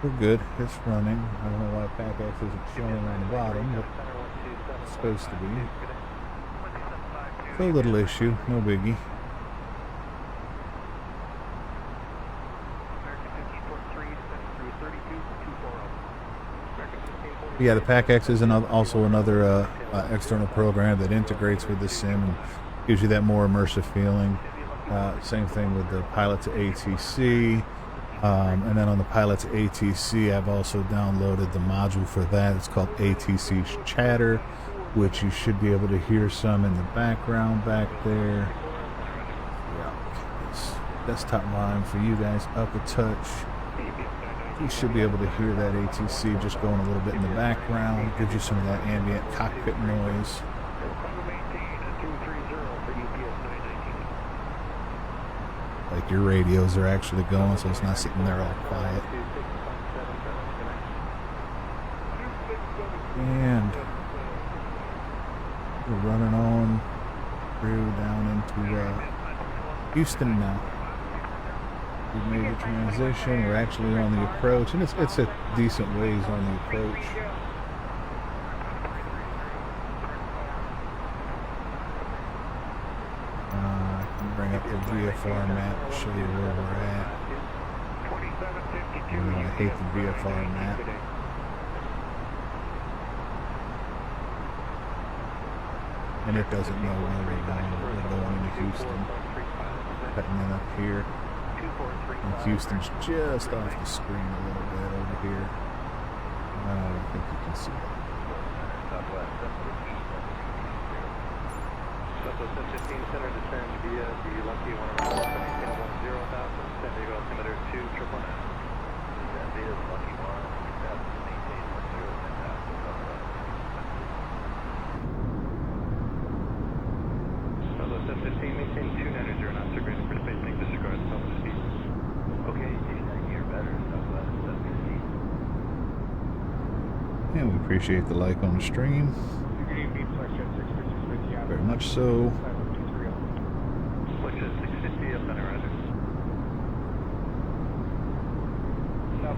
We're good. It's running. I don't know why PACX isn't showing on the bottom, but it's supposed to be. It's a little issue. No biggie. Yeah, the PAC-X is also another external program that integrates with the sim and gives you that more immersive feeling. Same thing with the Pilot to ATC. And then on the Pilot to ATC, I've also downloaded the module for that. It's called Atc Chatter, which you should be able to hear some in the background back there. Yeah, it's desktop volume for you guys up a touch. You should be able to hear that ATC just going a little bit in the background. Gives you some of that ambient cockpit noise. Like your radios are actually going, so it's not sitting there all quiet. And we're running on through down into Houston now. We've made the transition. We're actually on the approach, and it's a decent ways on the approach. I can bring up the VFR map and show you where we're at. I hate the VFR map. And it doesn't know where we're going, but we're going into Houston. Cutting it up here. And Houston's just off the screen a little bit over here. I don't think you can see that. Southwest 15 Center, descend via the Lucky 110,000, San Diego altimeter 2, 999. Descend via the Lucky 1, maintain 10,000. Southwest 15, maintain 290 knots, are grading for spacing, disregard southwest speed. Okay, you're better, Southwest 15. And we appreciate the like on the stream. Very much so. Which is 650 up and around.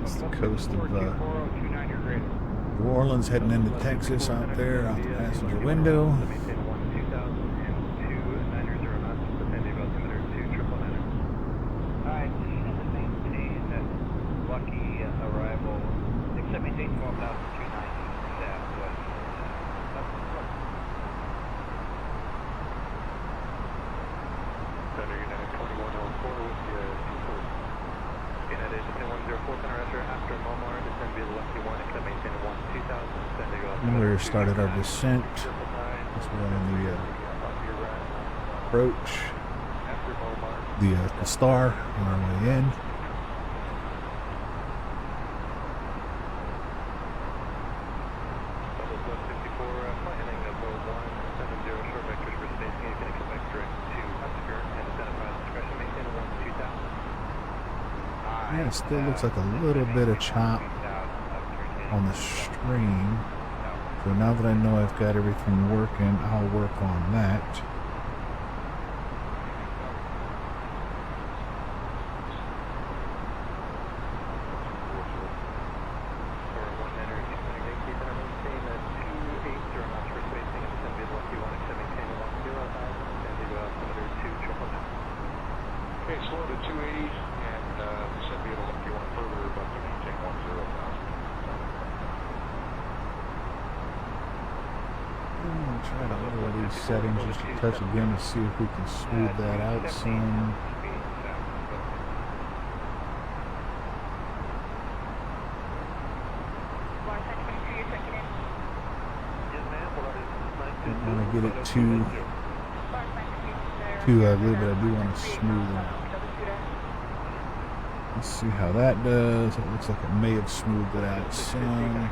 It's the coast of New Orleans heading into Texas out there out the passenger window. We started our descent. As we're on the approach, the star on our way in. And it still looks like a little bit of chop on the stream. So now that I know I've got everything working, I'll work on that. Okay, slow to 280, and we should be able to look you one further, but to maintain 10,000. Try to lower these settings just a touch again to see if we can smooth that out some. Don't want to get it too ugly, but I do want to smooth it out. Let's see how that does. It looks like it may have smoothed it out some.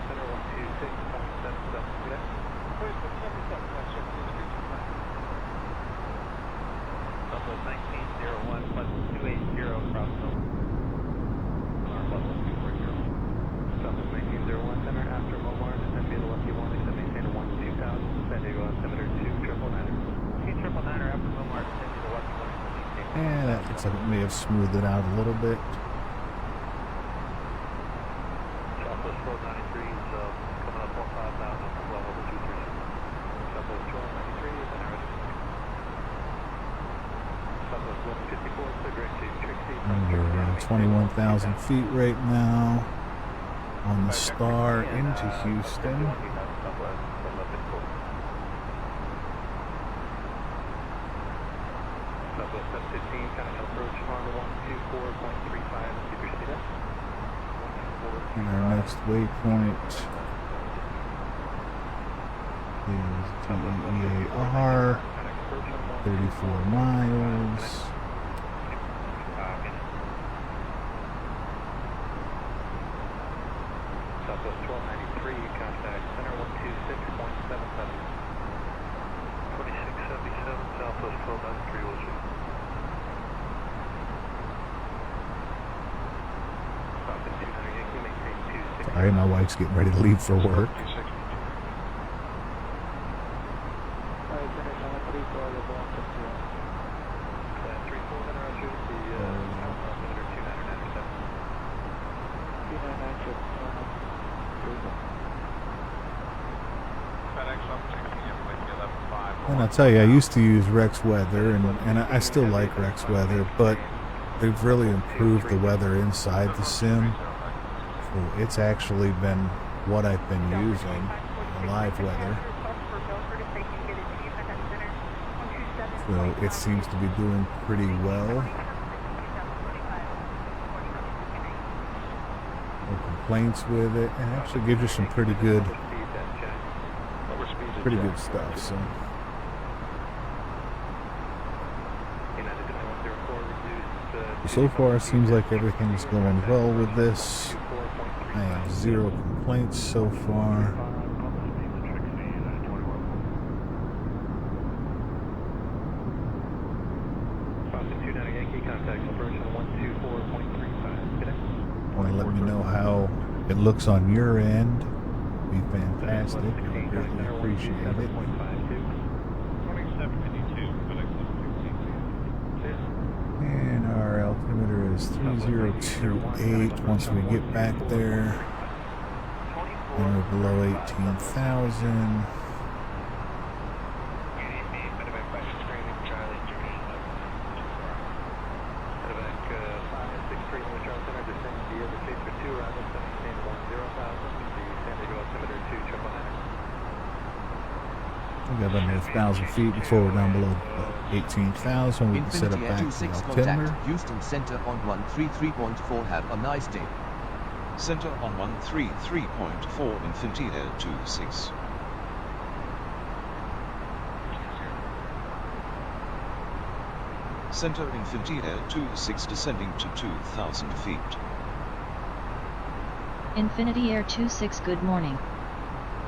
And that looks like it may have smoothed it out a little bit. Southwest 493 is coming up 15,000, well over 230. Southwest 1293 is interesting. Southwest 1154 is the direct to Trixie. We're around 21,000 feet right now. on the Star into Houston. Southwest 715, continental approach on 124.35, keep your speed up. And our next waypoint is DEAR, 34 miles. Southwest 1293, contact center 126.77. 2677, Southwest 1293, will shoot. Southwest 200 Yankee, maintain 260. Sorry, my wife's getting ready to leave for work. And I'll tell you, I used to use Rex Weather, and I still like Rex Weather, but they've really improved the weather inside the sim. So it's actually been what I've been using, live weather. So it seems to be doing pretty well. No complaints with it, and actually gives you some pretty good stuff. So far, it seems like everything's going well with this. I have 0 complaints so far. Want to let me know how it looks on your end? Be fantastic. I greatly appreciate it. And our altimeter is 3028. Once we get back there, and we're below 18,000. We got under 1,000 feet before we're down below 18,000. We can set up back to the altimeter. Houston Center on 133.4. Have a nice day. Center on 133.4, Infinity Air 26. Center Infinity Air 26 descending to 2,000 feet. Infinity Air 26, good morning.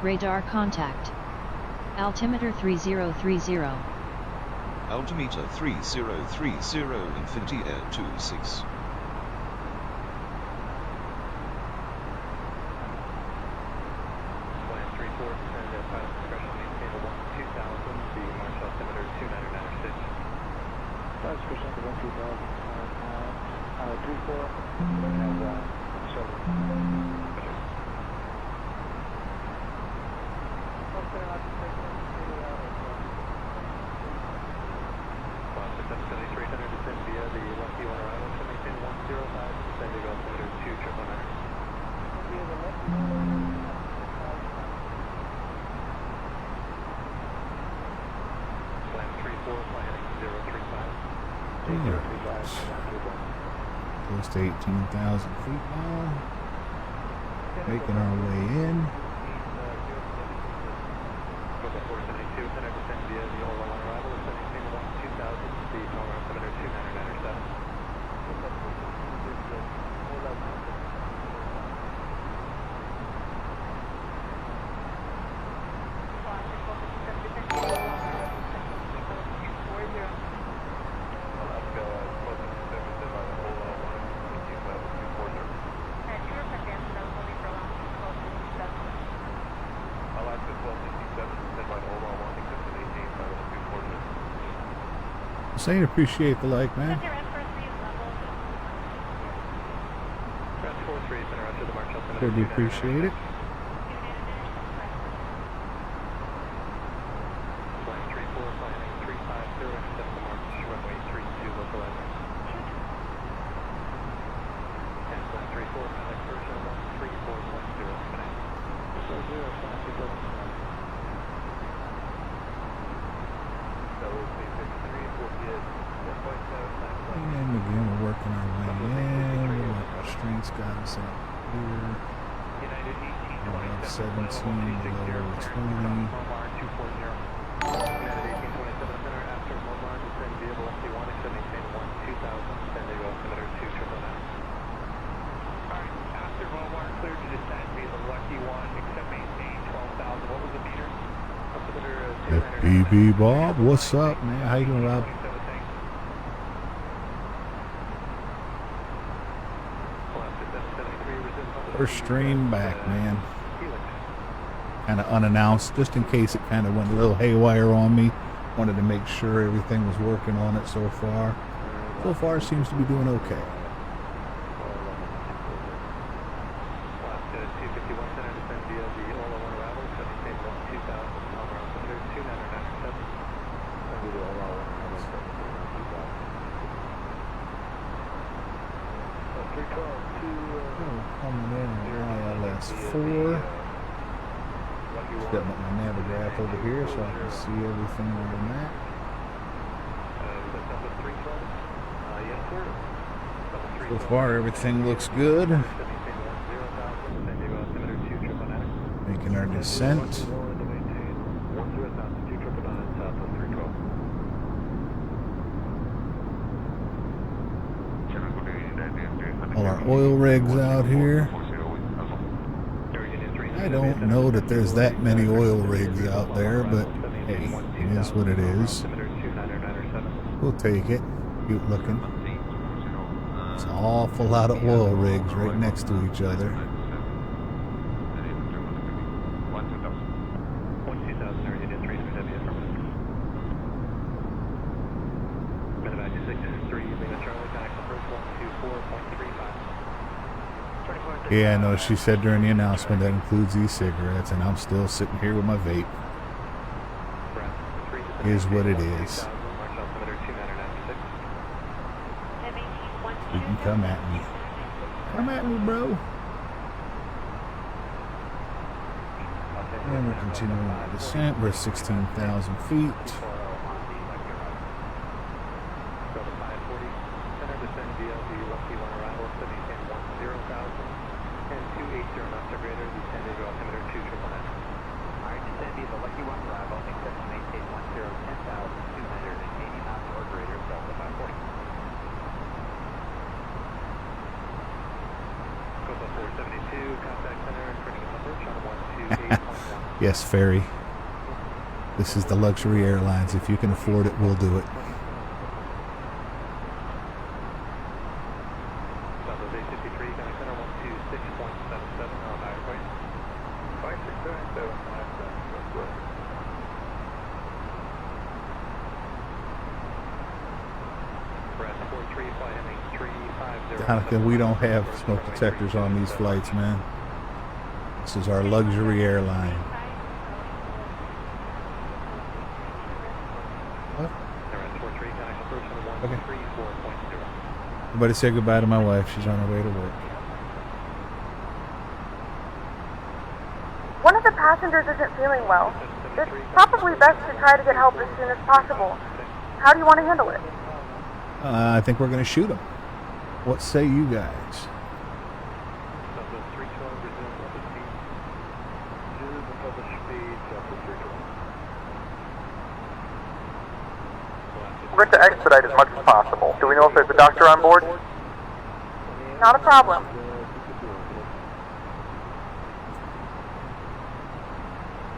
Radar contact. Altimeter 3030. Altimeter 3030, Infinity Air 26. Close to 18,000 feet now. Making our way in. Saying appreciate the like, man. Really appreciate it. Flight 34, It's got us up here. Above 17, below 20. FBW Bob, what's up, man? How you doing, Rob? First stream back, man. Kind of unannounced, just in case it kind of went a little haywire on me. Wanted to make sure everything was working on it so far. So far, it seems to be doing okay. Coming in ILS4. Setting up my navigaph over here so I can see everything on the map. So far, everything looks good. Making our descent. All our oil rigs out here. I don't know that there's that many oil rigs out there, but hey, it is what it is. We'll take it. Cute looking. It's an awful lot of oil rigs right next to each other. Yeah, I know she said during the announcement that includes e-cigarettes, and I'm still sitting here with my vape. Is what it is. You can come at me. Come at me, bro. And we're continuing our descent. We're at 16,000 feet. Yes, Ferry. This is the luxury airlines. If you can afford it, we'll do it. Donica, we don't have smoke detectors on these flights, man. This is our luxury airline. What? Okay. Everybody say goodbye to my wife. She's on her way to work. One of the passengers isn't feeling well. It's probably best to try to get help as soon as possible. How do you want to handle it? I think we're going to shoot him. What say you guys? We're going to expedite as much as possible. Do we know if there's a doctor on board? Not a problem.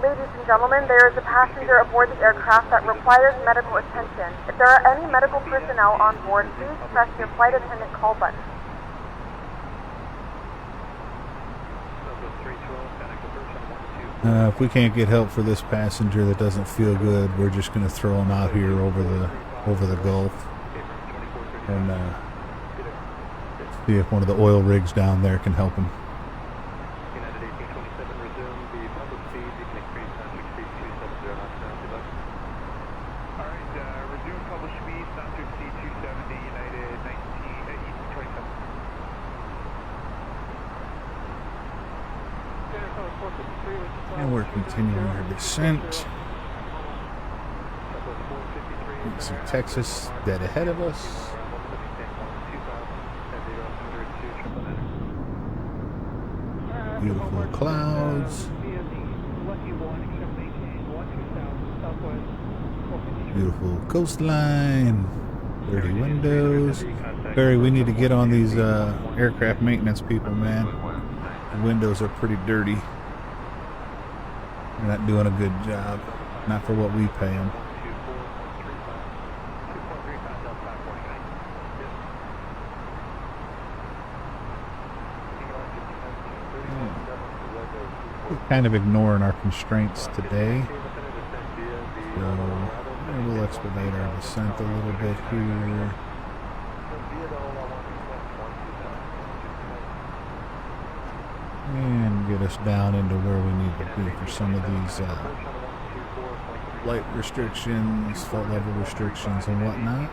Ladies and gentlemen, there is a passenger aboard the aircraft that requires medical attention. If there are any medical personnel on board, please press your flight attendant call button. If we can't get help for this passenger that doesn't feel good, we're just going to throw him out here over the Gulf and see if one of the oil rigs down there can help him. And we're continuing our descent. You can see Texas dead ahead of us. Beautiful clouds. Beautiful coastline. 30 windows. Barry, we need to get on these aircraft maintenance people, man. The windows are pretty dirty. They're not doing a good job. Not for what we pay them. We're kind of ignoring our constraints today. So we'll expedite our descent a little bit here. And get us down into where we need to be for some of these flight restrictions, flight level restrictions and whatnot.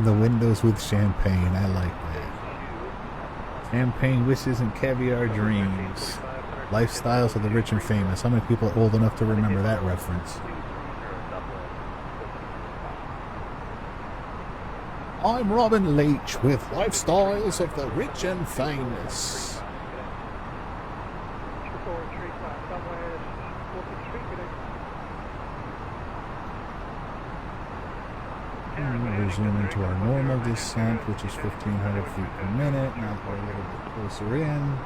The windows with champagne, I like that. Champagne wishes and caviar dreams. Lifestyles of the rich and famous. How many people are old enough to remember that reference? I'm Robin Leach with Lifestyles of the Rich and Famous. Zoom into our normal descent, which is 1,500 feet per minute. Now we're a little bit closer in.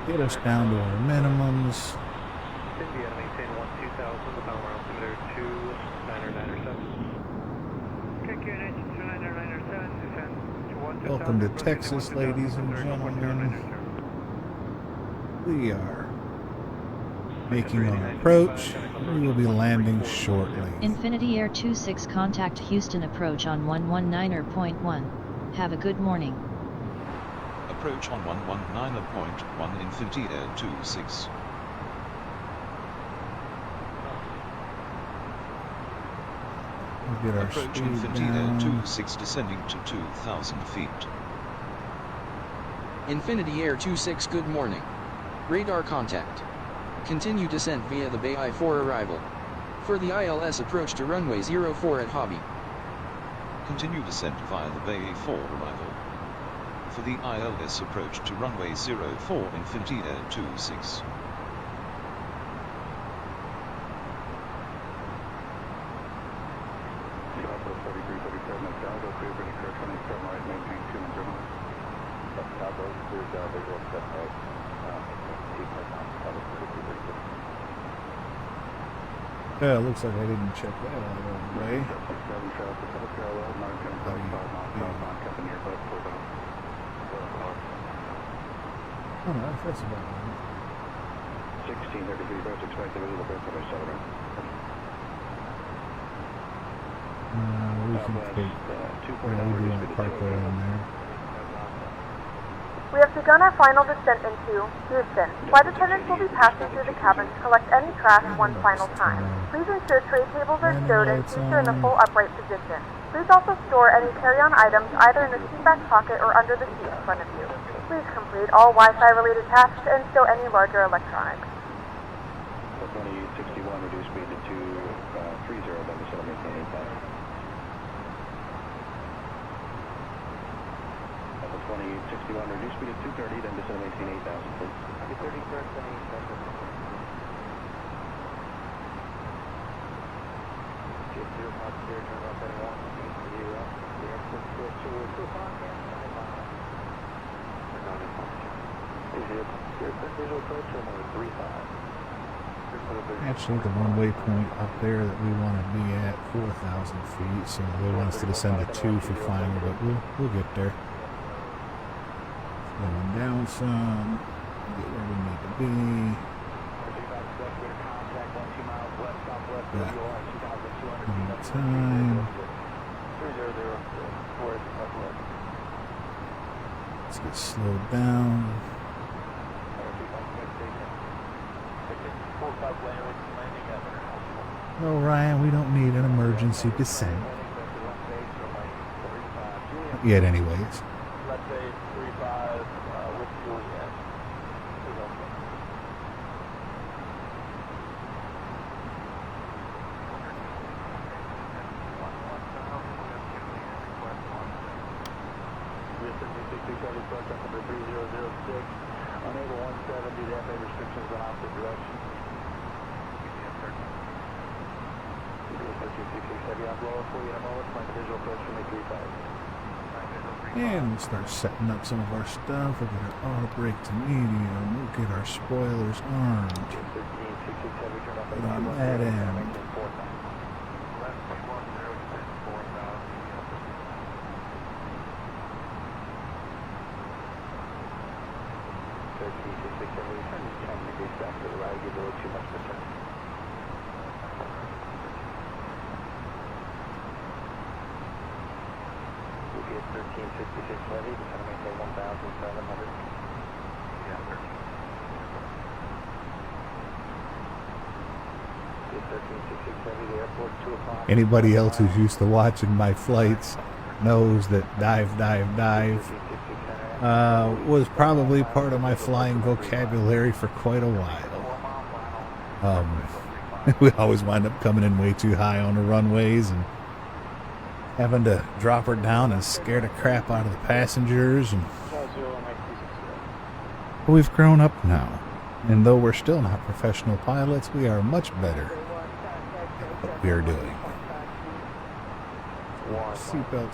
Get us down to our minimums. Welcome to Texas, ladies and gentlemen. We are making our approach. We will be landing shortly. Infinity Air 26 contact Houston approach on 119.1. Have a good morning. Approach on 119.1 Infinity Air 26. We'll get our approach speed Infinity down. Air 26 descending to 2,000 feet. Infinity Air 26, good morning. Radar contact. Continue descent via the Bay I-4 arrival. For the ILS approach to runway 04 at Hobby. Continue descent via the Bay A4 arrival. For the ILS approach to runway 04 Infinity Air 26. Yeah, it looks like I didn't check that out all the way. Oh, that's about right. 1633 birds expect the visual bird for accelerate. We can take, we do want to park right in there. We have begun our final descent into Houston. Flight attendants will be passing through the cabin to collect any trash one final time. Please ensure tray tables are stowed and seats are in the full upright position. Please also store any carry-on items either in the seat back pocket or under the seat in front of you. Please complete all Wi-Fi related tasks and stow any larger electronics. 2861, reduce speed to 230, then descend maintain 8,000. 2861, reduce speed to 230, then descend maintain 8,000, please. 30 correct, then 8,000. Get 0, hot clear, turn off at 1, 0, the airport switch to Tucson, visual approach, runway 35. Actually, the one-way point up there that we want to be at 4,000 feet, so they want us to descend to 2 for final, but we'll get there. Going down some, get where we need to be. Yeah. Time. Let's get slowed down. No, Ryan, we don't need an emergency descent. yet anyways. Let's say 35 with Juliet. Unable 170 to FA restrictions on opposite direction. 1366 heavy on blower for you in a moment. Find the visual approach from 835. And we'll start setting up some of our stuff. We'll get our auto brake to medium. We'll get our spoilers armed. 1366 heavy turn up Put on that end. Back to the right, give a little too much to turn. We'll be at 1366 heavy, just trying to maintain 1,700. Yeah, 1366 heavy, the airport, 2 o'clock. Anybody else who's used to watching my flights knows that dive was probably part of my flying vocabulary for quite a while. We always wind up coming in way too high on the runways and having to drop her down and scare the crap out of the passengers. But we've grown up now, and though we're still not professional pilots, we are much better at what we are doing.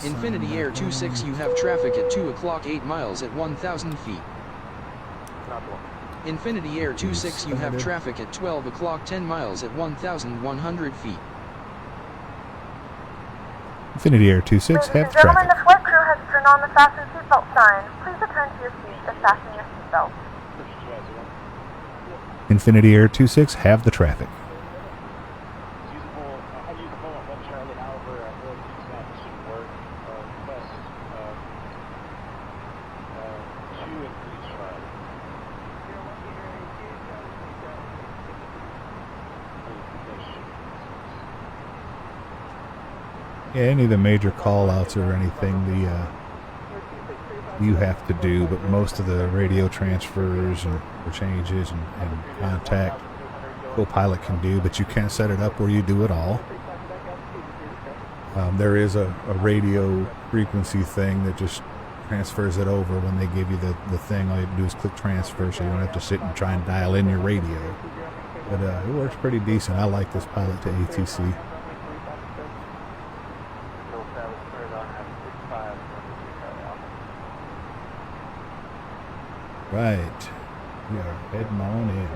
Infinity Air 26, you have traffic at 2 o'clock 8 miles at 1,000 feet. Infinity Air 26, you have traffic at 12 o'clock 10 miles at 1,100 feet. Infinity Air 26, have traffic. Gentlemen, the flight crew has turned on the fasten seatbelt sign. Please return to your seat and fasten your seatbelt. Infinity Air 26, have the traffic. Yeah, any of the major call-outs or anything you have to do, but most of the radio transfers and changes and contact co-pilot can do, but you can't set it up where you do it all. There is a radio frequency thing that just transfers it over when they give you the thing. All you have to do is click transfer, so you don't have to sit and try and dial in your radio. But it works pretty decent. I like this pilot to ATC. Right, we are heading on in.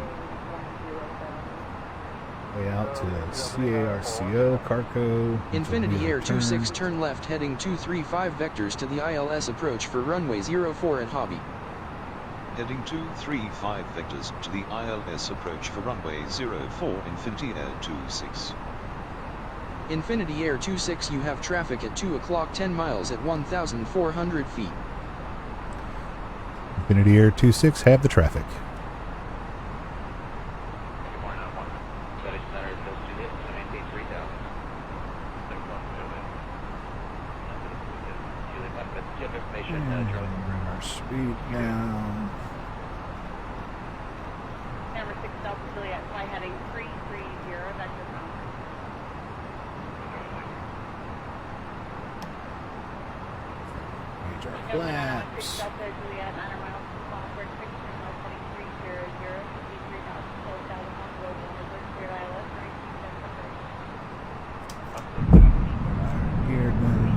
Way out to CARCO, Carco. Infinity Air 26, turn left heading 235 vectors to the ILS approach for runway 04 at Hobby. Heading 235 vectors to the ILS approach for runway 04, Infinity Air 26. Infinity Air 26, you have traffic at 2 o'clock 10 miles at 1,400 feet. Infinity Air 26, have the traffic. And bring our speed down. Number 6 Delta Juliet, fly heading 330, vector from. Major flaps. 6 Delta Juliet, 9 miles to Boston, 6 terminal 2300, 53,000, close down on the road, cleared ILS, 19 Here now.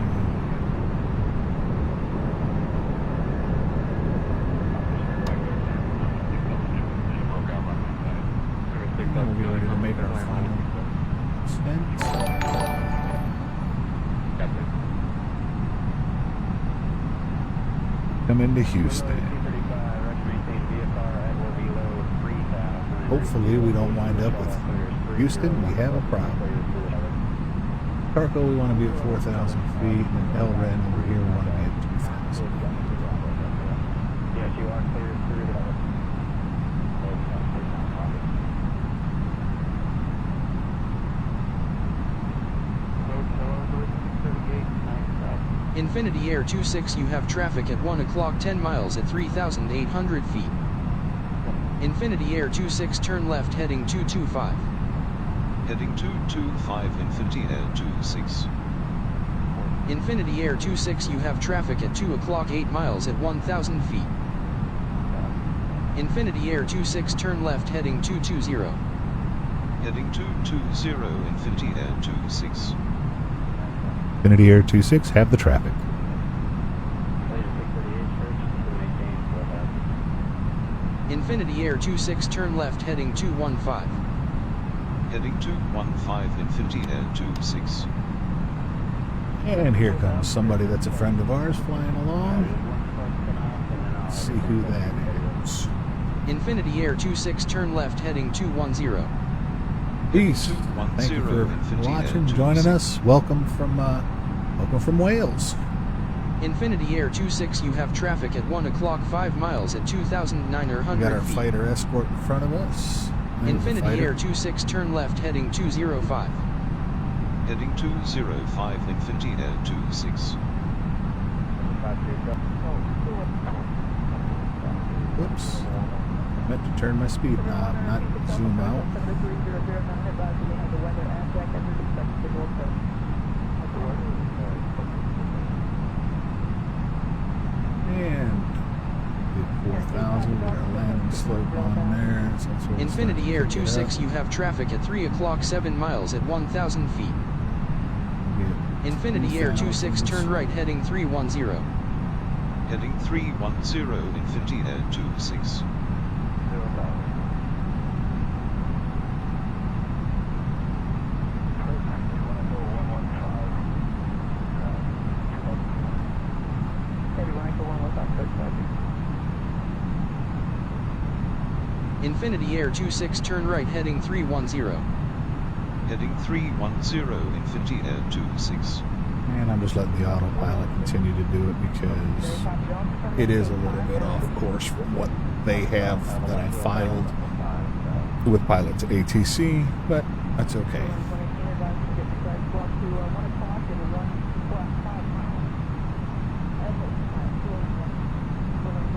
We'll be ready to make our final descent. Come into Houston. Hopefully we don't wind up with Houston. We have a problem. Carco, we want to be at 4,000 feet, and LREN over here, we want to be at 2,000. Yes, you are cleared through the Infinity Air 26, you have traffic at 1 o'clock 10 miles at 3,800 feet. Infinity Air 26, turn left heading 225. Heading 225, Infinity Air 26. Infinity Air 26, you have traffic at 2 o'clock 8 miles at 1,000 feet. Infinity Air 26, turn left heading 220. Heading 220, Infinity Air 26. Infinity Air 26, have the traffic. Infinity Air 26, turn left heading 215. Heading 215, Infinity Air 26. And here comes somebody that's a friend of ours flying along. Let's see who that is. Infinity Air 26, turn left heading 210. Peace. Thank you for watching, joining us. Welcome from Wales. Infinity Air 26, you have traffic at 1 o'clock 5 miles at 2,900 feet. We got our fighter escort in front of us. Infinity Air 26, turn left heading 205. Heading 205, Infinity Air 26. Whoops. Meant to turn my speed knob, not zoom out. And 4,000, got our landing slope on there. So that's Infinity Air 26, you have traffic at 3 o'clock 7 miles at 1,000 feet. Infinity Air 26, turn right heading 310. Heading 310, Infinity Air 26. Infinity Air 26, turn right heading 310. Heading 310, Infinity Air 26. And I'm just letting the autopilot continue to do it because it is a little bit off course from what they have that I filed with pilots at ATC, but that's okay.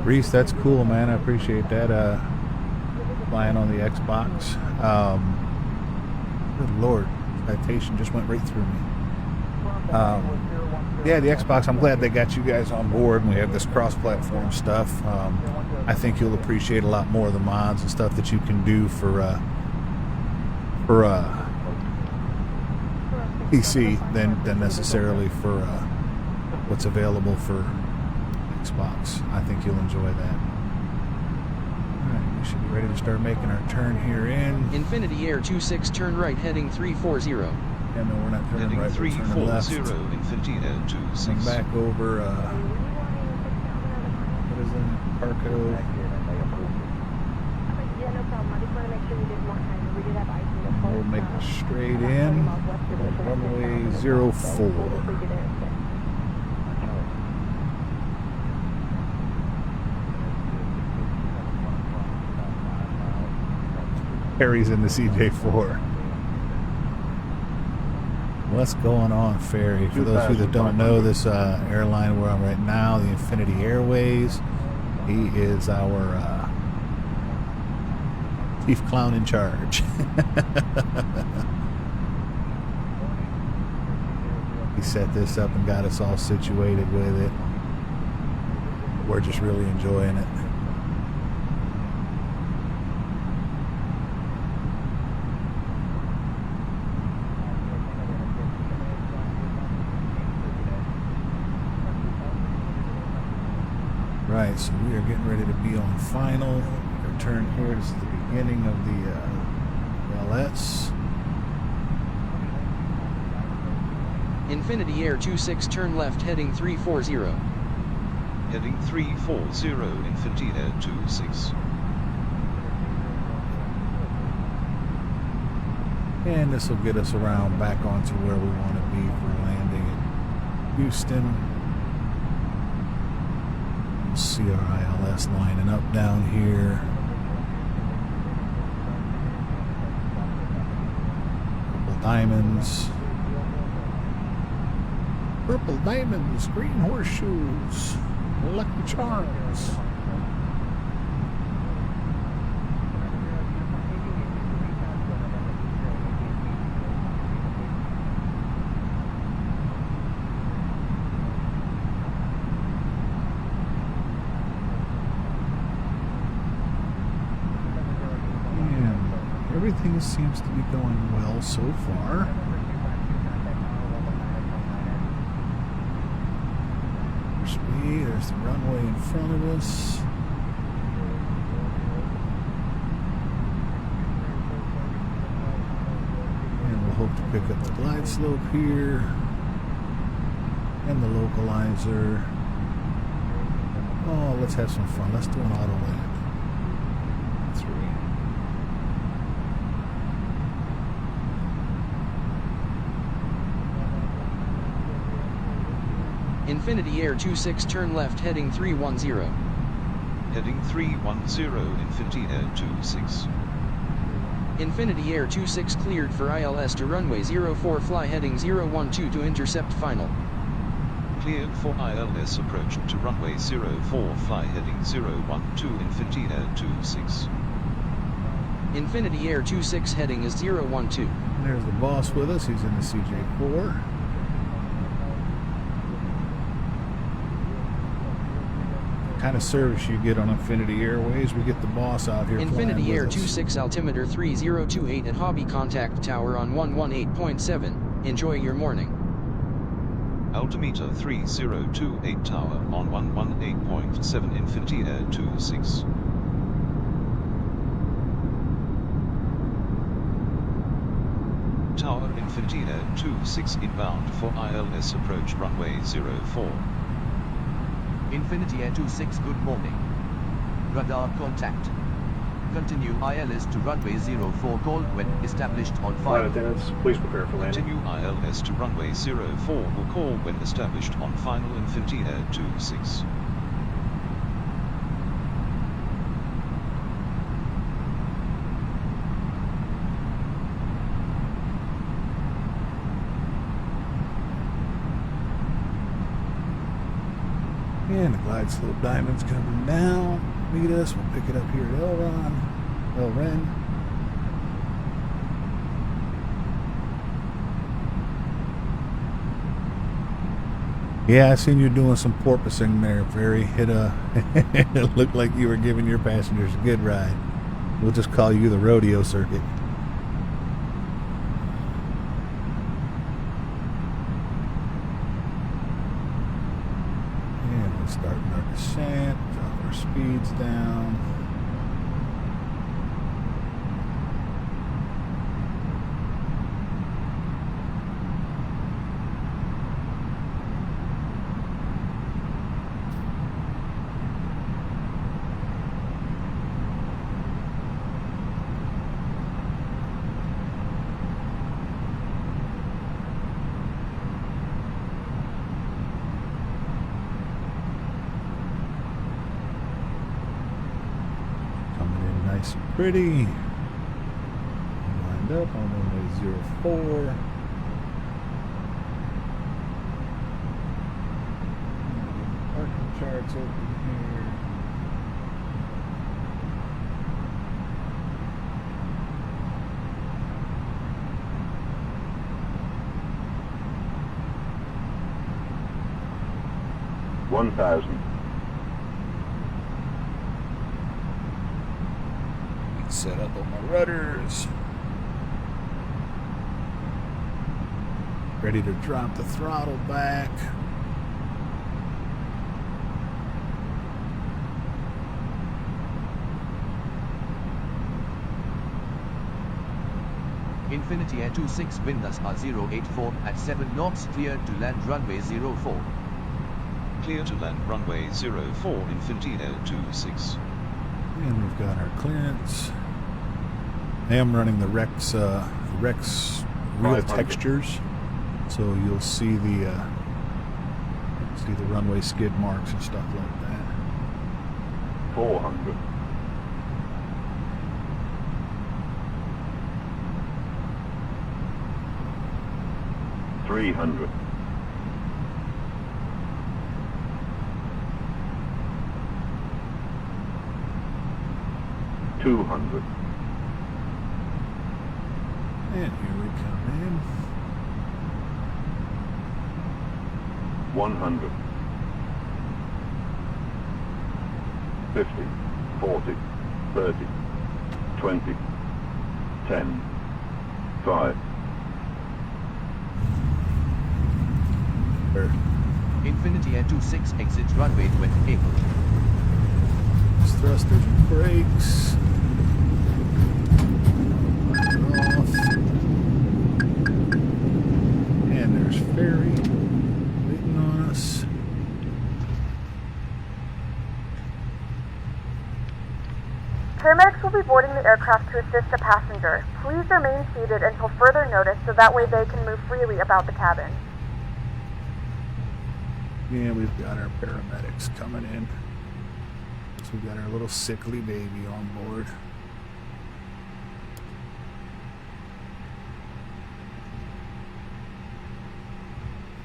Reese, that's cool, man. I appreciate that. Flying on the Xbox. Good Lord, citation just went right through me. Yeah, the Xbox, I'm glad they got you guys on board and we have this cross-platform stuff. I think you'll appreciate a lot more of the mods and stuff that you can do for PC than necessarily for what's available for Xbox. I think you'll enjoy that. We should be ready to start making our turn here in. Infinity Air 26, turn right heading 340. Yeah, no, we're not turning heading right, we're turning left. 340, Infinity Air 26. Come back over, what is it? Parco. We'll make it straight in. Runway 04. Ferry's in the CJ4. What's going on, Ferry? For those of you that don't know, this airline where I'm right now, the Infinity Airways, he is our chief clown in charge. He set this up and got us all situated with it. We're just really enjoying it. Right, so we are getting ready to be on final. Our turn here. This is the beginning of the LS. Infinity Air 26, turn left heading 340. Heading 340, Infinity Air 26. And this will get us around back onto where we want to be for landing in Houston. See our ILS lining up down here. Couple diamonds. purple diamonds, green horseshoes, lucky charms. Everything seems to be going well so far. Speed, there's the runway in front of us. And we'll hope to pick up the glide slope here. And the localizer. Oh, let's have some fun. Let's do an auto land. Infinity Air 26 turn left heading 310. Heading 310 Infinity Air 26. Infinity Air 26 cleared for ILS to runway 04 fly heading 012 to intercept final. Cleared for ILS approach to runway 04 fly heading 012 Infinity Air 26. Infinity Air 26 heading is 012. There's the boss with us, he's in the CJ4. Kind of service you get on Infinity Airways. We get the boss out here. Infinity Air 26 altimeter 3028 at Hobby Contact Tower on 118.7. Enjoy your morning. Altimeter 3028 tower on 118.7 Infinity Air 26. Tower Infinity Air 26 inbound for ILS approach runway 04. Infinity Air 26 good morning. Radar contact. Continue ILS to runway 04 call when established on final. Flight attendants, please prepare for landing. Continue ILS to runway 04 will call when established on final Infinity Air 26. And the glide slope diamond's coming down. Meet us. We'll pick it up here at Elren. Yeah, I seen you doing some porpoising there, Ferry. It looked like you were giving your passengers a good ride. We'll just call you the rodeo circuit. Starting our descent, drop our speeds down. Nice and pretty. Lined up on runway 04. Parking charts open here. Set up on my rudders. Ready to drop the throttle back. Infinity Air 26 windows are 084 at 7 knots, cleared to land runway 04. Clear to land runway 04 Infinity Air 26. And we've got our clearance. I am running the Rex real textures, so you'll see the runway skid marks and stuff like that. 400. 300. 200. And here we come in. 100. 50, 40, 30, 20, 10, 5. Infinity Air 26 exits runway when able. Thrusters and brakes. Off. And there's ferry waiting on us. Paramedics will be boarding the aircraft to assist the passenger. Please remain seated until further notice so that way they can move freely about the cabin. Yeah, we've got our paramedics coming in. So we've got our little sickly baby on board.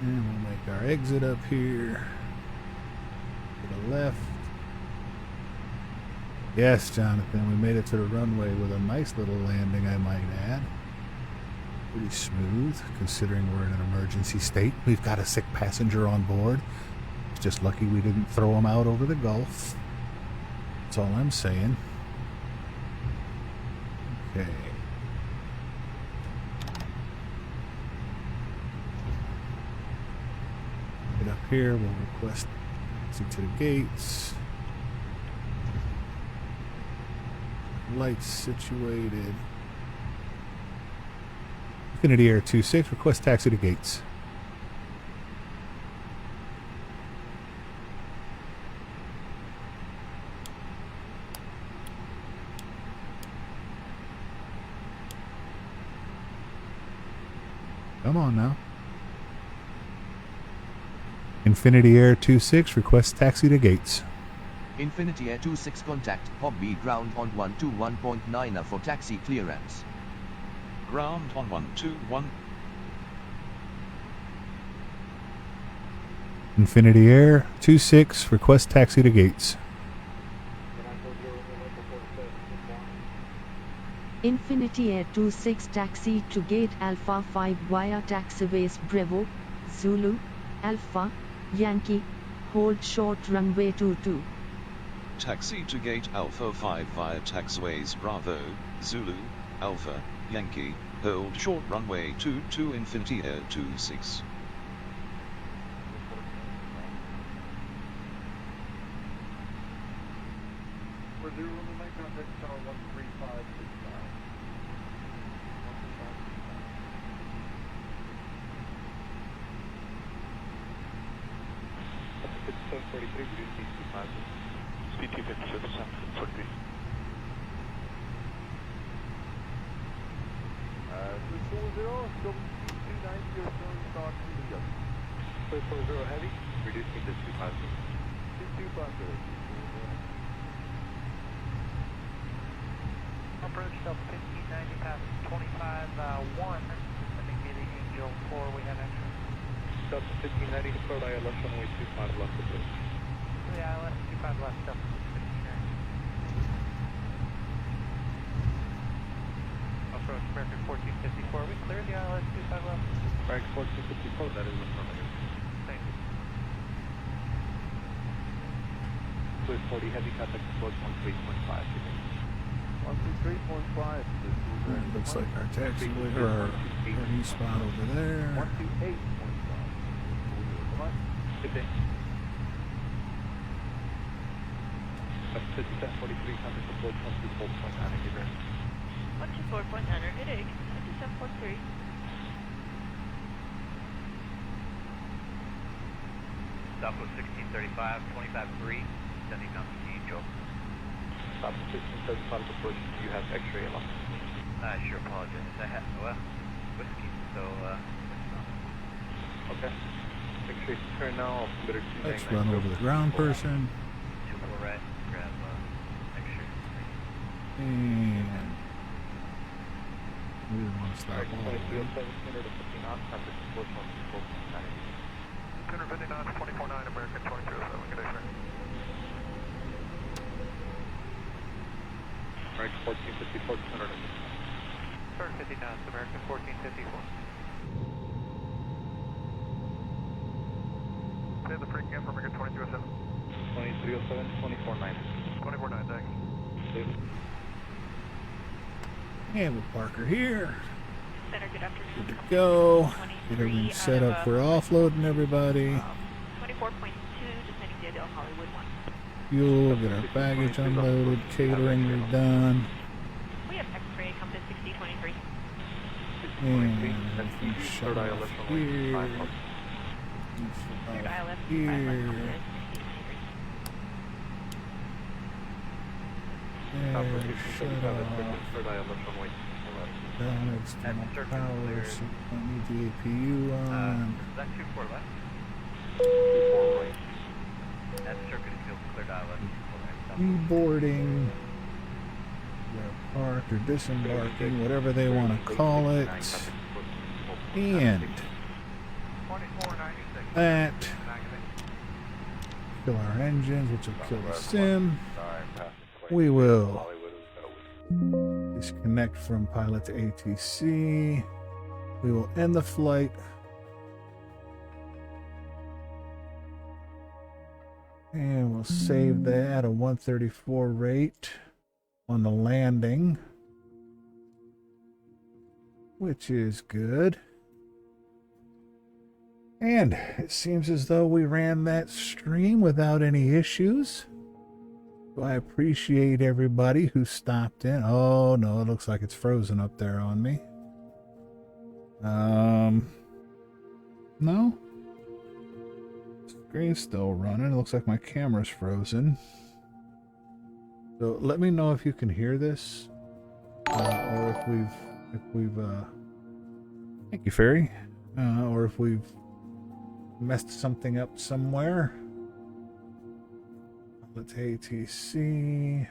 And we'll make our exit up here. To the left. Yes, Jonathan, we made it to the runway with a nice little landing, I might add. Pretty smooth, considering we're in an emergency state. We've got a sick passenger on board. It's just lucky we didn't throw him out over the Gulf. That's all I'm saying. Okay. Get up here, we'll request exit to the gates. Lights situated. Infinity Air 26, request taxi to gates. Come on now. Infinity Air 26, request taxi to gates. Infinity Air 26 contact Hobby ground on 121.9 for taxi clearance. Ground on 121. Infinity Air 26, request taxi to gates. Infinity Air 26 taxi to gate Alpha 5 via taxiways Bravo, Zulu, Alpha, Yankee, hold short runway 22. Taxi to gate Alpha 5 via taxiways Bravo, Zulu, Alpha, Yankee, hold short runway 22 Infinity Air 26. Approach Delta 1590 past 25-1. Sending me the Angel 4, we have extra. Delta 1590, deployed ILS runway 25 left, please. The ILS 25 left, Delta 1590. Approach American 1454, we cleared the ILS 25 left. American 1454, that is affirmative. Thank you. Swiss 40 heavy contact approach 13.5. 123.5. Looks like our taxiway or our new spot over there. 128.5. Good day. 5743 contact approach 124.9. Good day. 124.9, good day. 5743. Southwest 1635, 25-3, sending down to Angel. Southwest 1635 approach, do you have X-ray along? I sure apologize. I have, well, whiskey, so, okay. X-ray turn now, altimeter 299. Let's run over the ground person. 2-4 right, grab, X-ray. And we didn't want to stop all the way. 207, 15 knots, contact approach 124.9. 250 knots, 24.9, American 2207, good day, sir. American 1454 descend order. Turn 50 knots, American 1454. Say the freaking in for American 2307. 2307, 249. 249, thanks. And we'll park her here. Center, good afternoon. Good to go. Get everything set up for offloading everybody. 24.2, descending to Adele Hollywood 1. Fuel, get our baggage unloaded, catering are done. We have X-ray, compass 6023. And everything shut off here. Third ILF, Here. And shut off. Down external power, so I need the APU on. That's 24 left. 24 right. That's circuit field cleared ILF. Reboarding. They're parked or disembarking, whatever they want to call it. And that. Kill our engines, which will kill the sim. We will disconnect from pilot to ATC. We will end the flight. And we'll save that at a 134 rate on the landing, which is good. And it seems as though we ran that stream without any issues. So I appreciate everybody who stopped in. Oh no, it looks like it's frozen up there on me. No. Screen's still running. It looks like my camera's frozen. So let me know if you can hear this, or if we've thank you, Ferry, or if we've messed something up somewhere. Let's ATC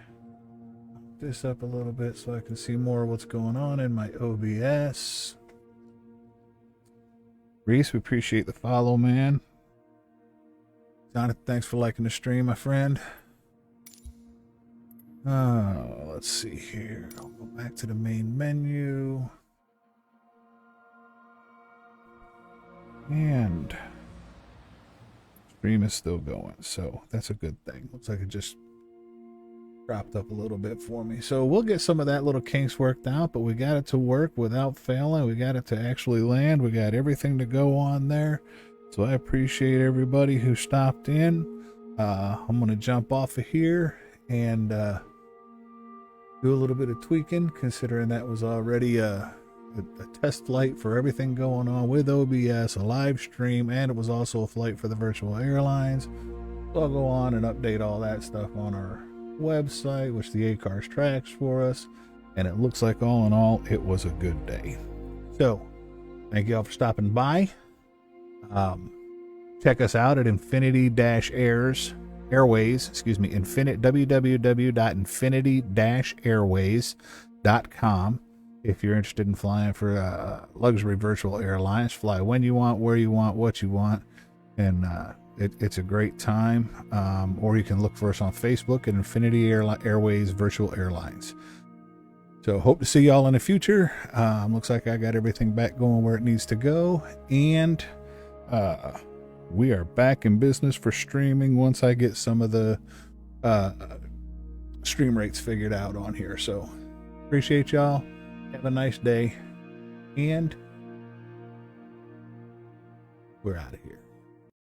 this up a little bit so I can see more of what's going on in my OBS. Reese, we appreciate the follow, man. Jonathan, thanks for liking the stream, my friend. Let's see here. I'll go back to the main menu. And stream is still going, so that's a good thing. Looks like it just dropped up a little bit for me. So we'll get some of that little kinks worked out, but we got it to work without failing. We got it to actually land. We got everything to go on there. So I appreciate everybody who stopped in. I'm going to jump off of here and do a little bit of tweaking, considering that was already a test flight for everything going on with OBS, a live stream, and it was also a flight for the virtual airlines. So I'll go on and update all that stuff on our website, which the ACARS tracks for us, and it looks like all in all it was a good day. So thank you all for stopping by. Check us out at www.infinity-airways.com if you're interested in flying for luxury virtual airlines. Fly when you want, where you want, what you want, and it's a great time. Or you can look for us on Facebook at Infinity Airways Virtual Airlines. So hope to see y'all in the future. Looks like I got everything back going where it needs to go, and we are back in business for streaming once I get some of the stream rates figured out on here. So appreciate y'all. Have a nice day, and we're out of here.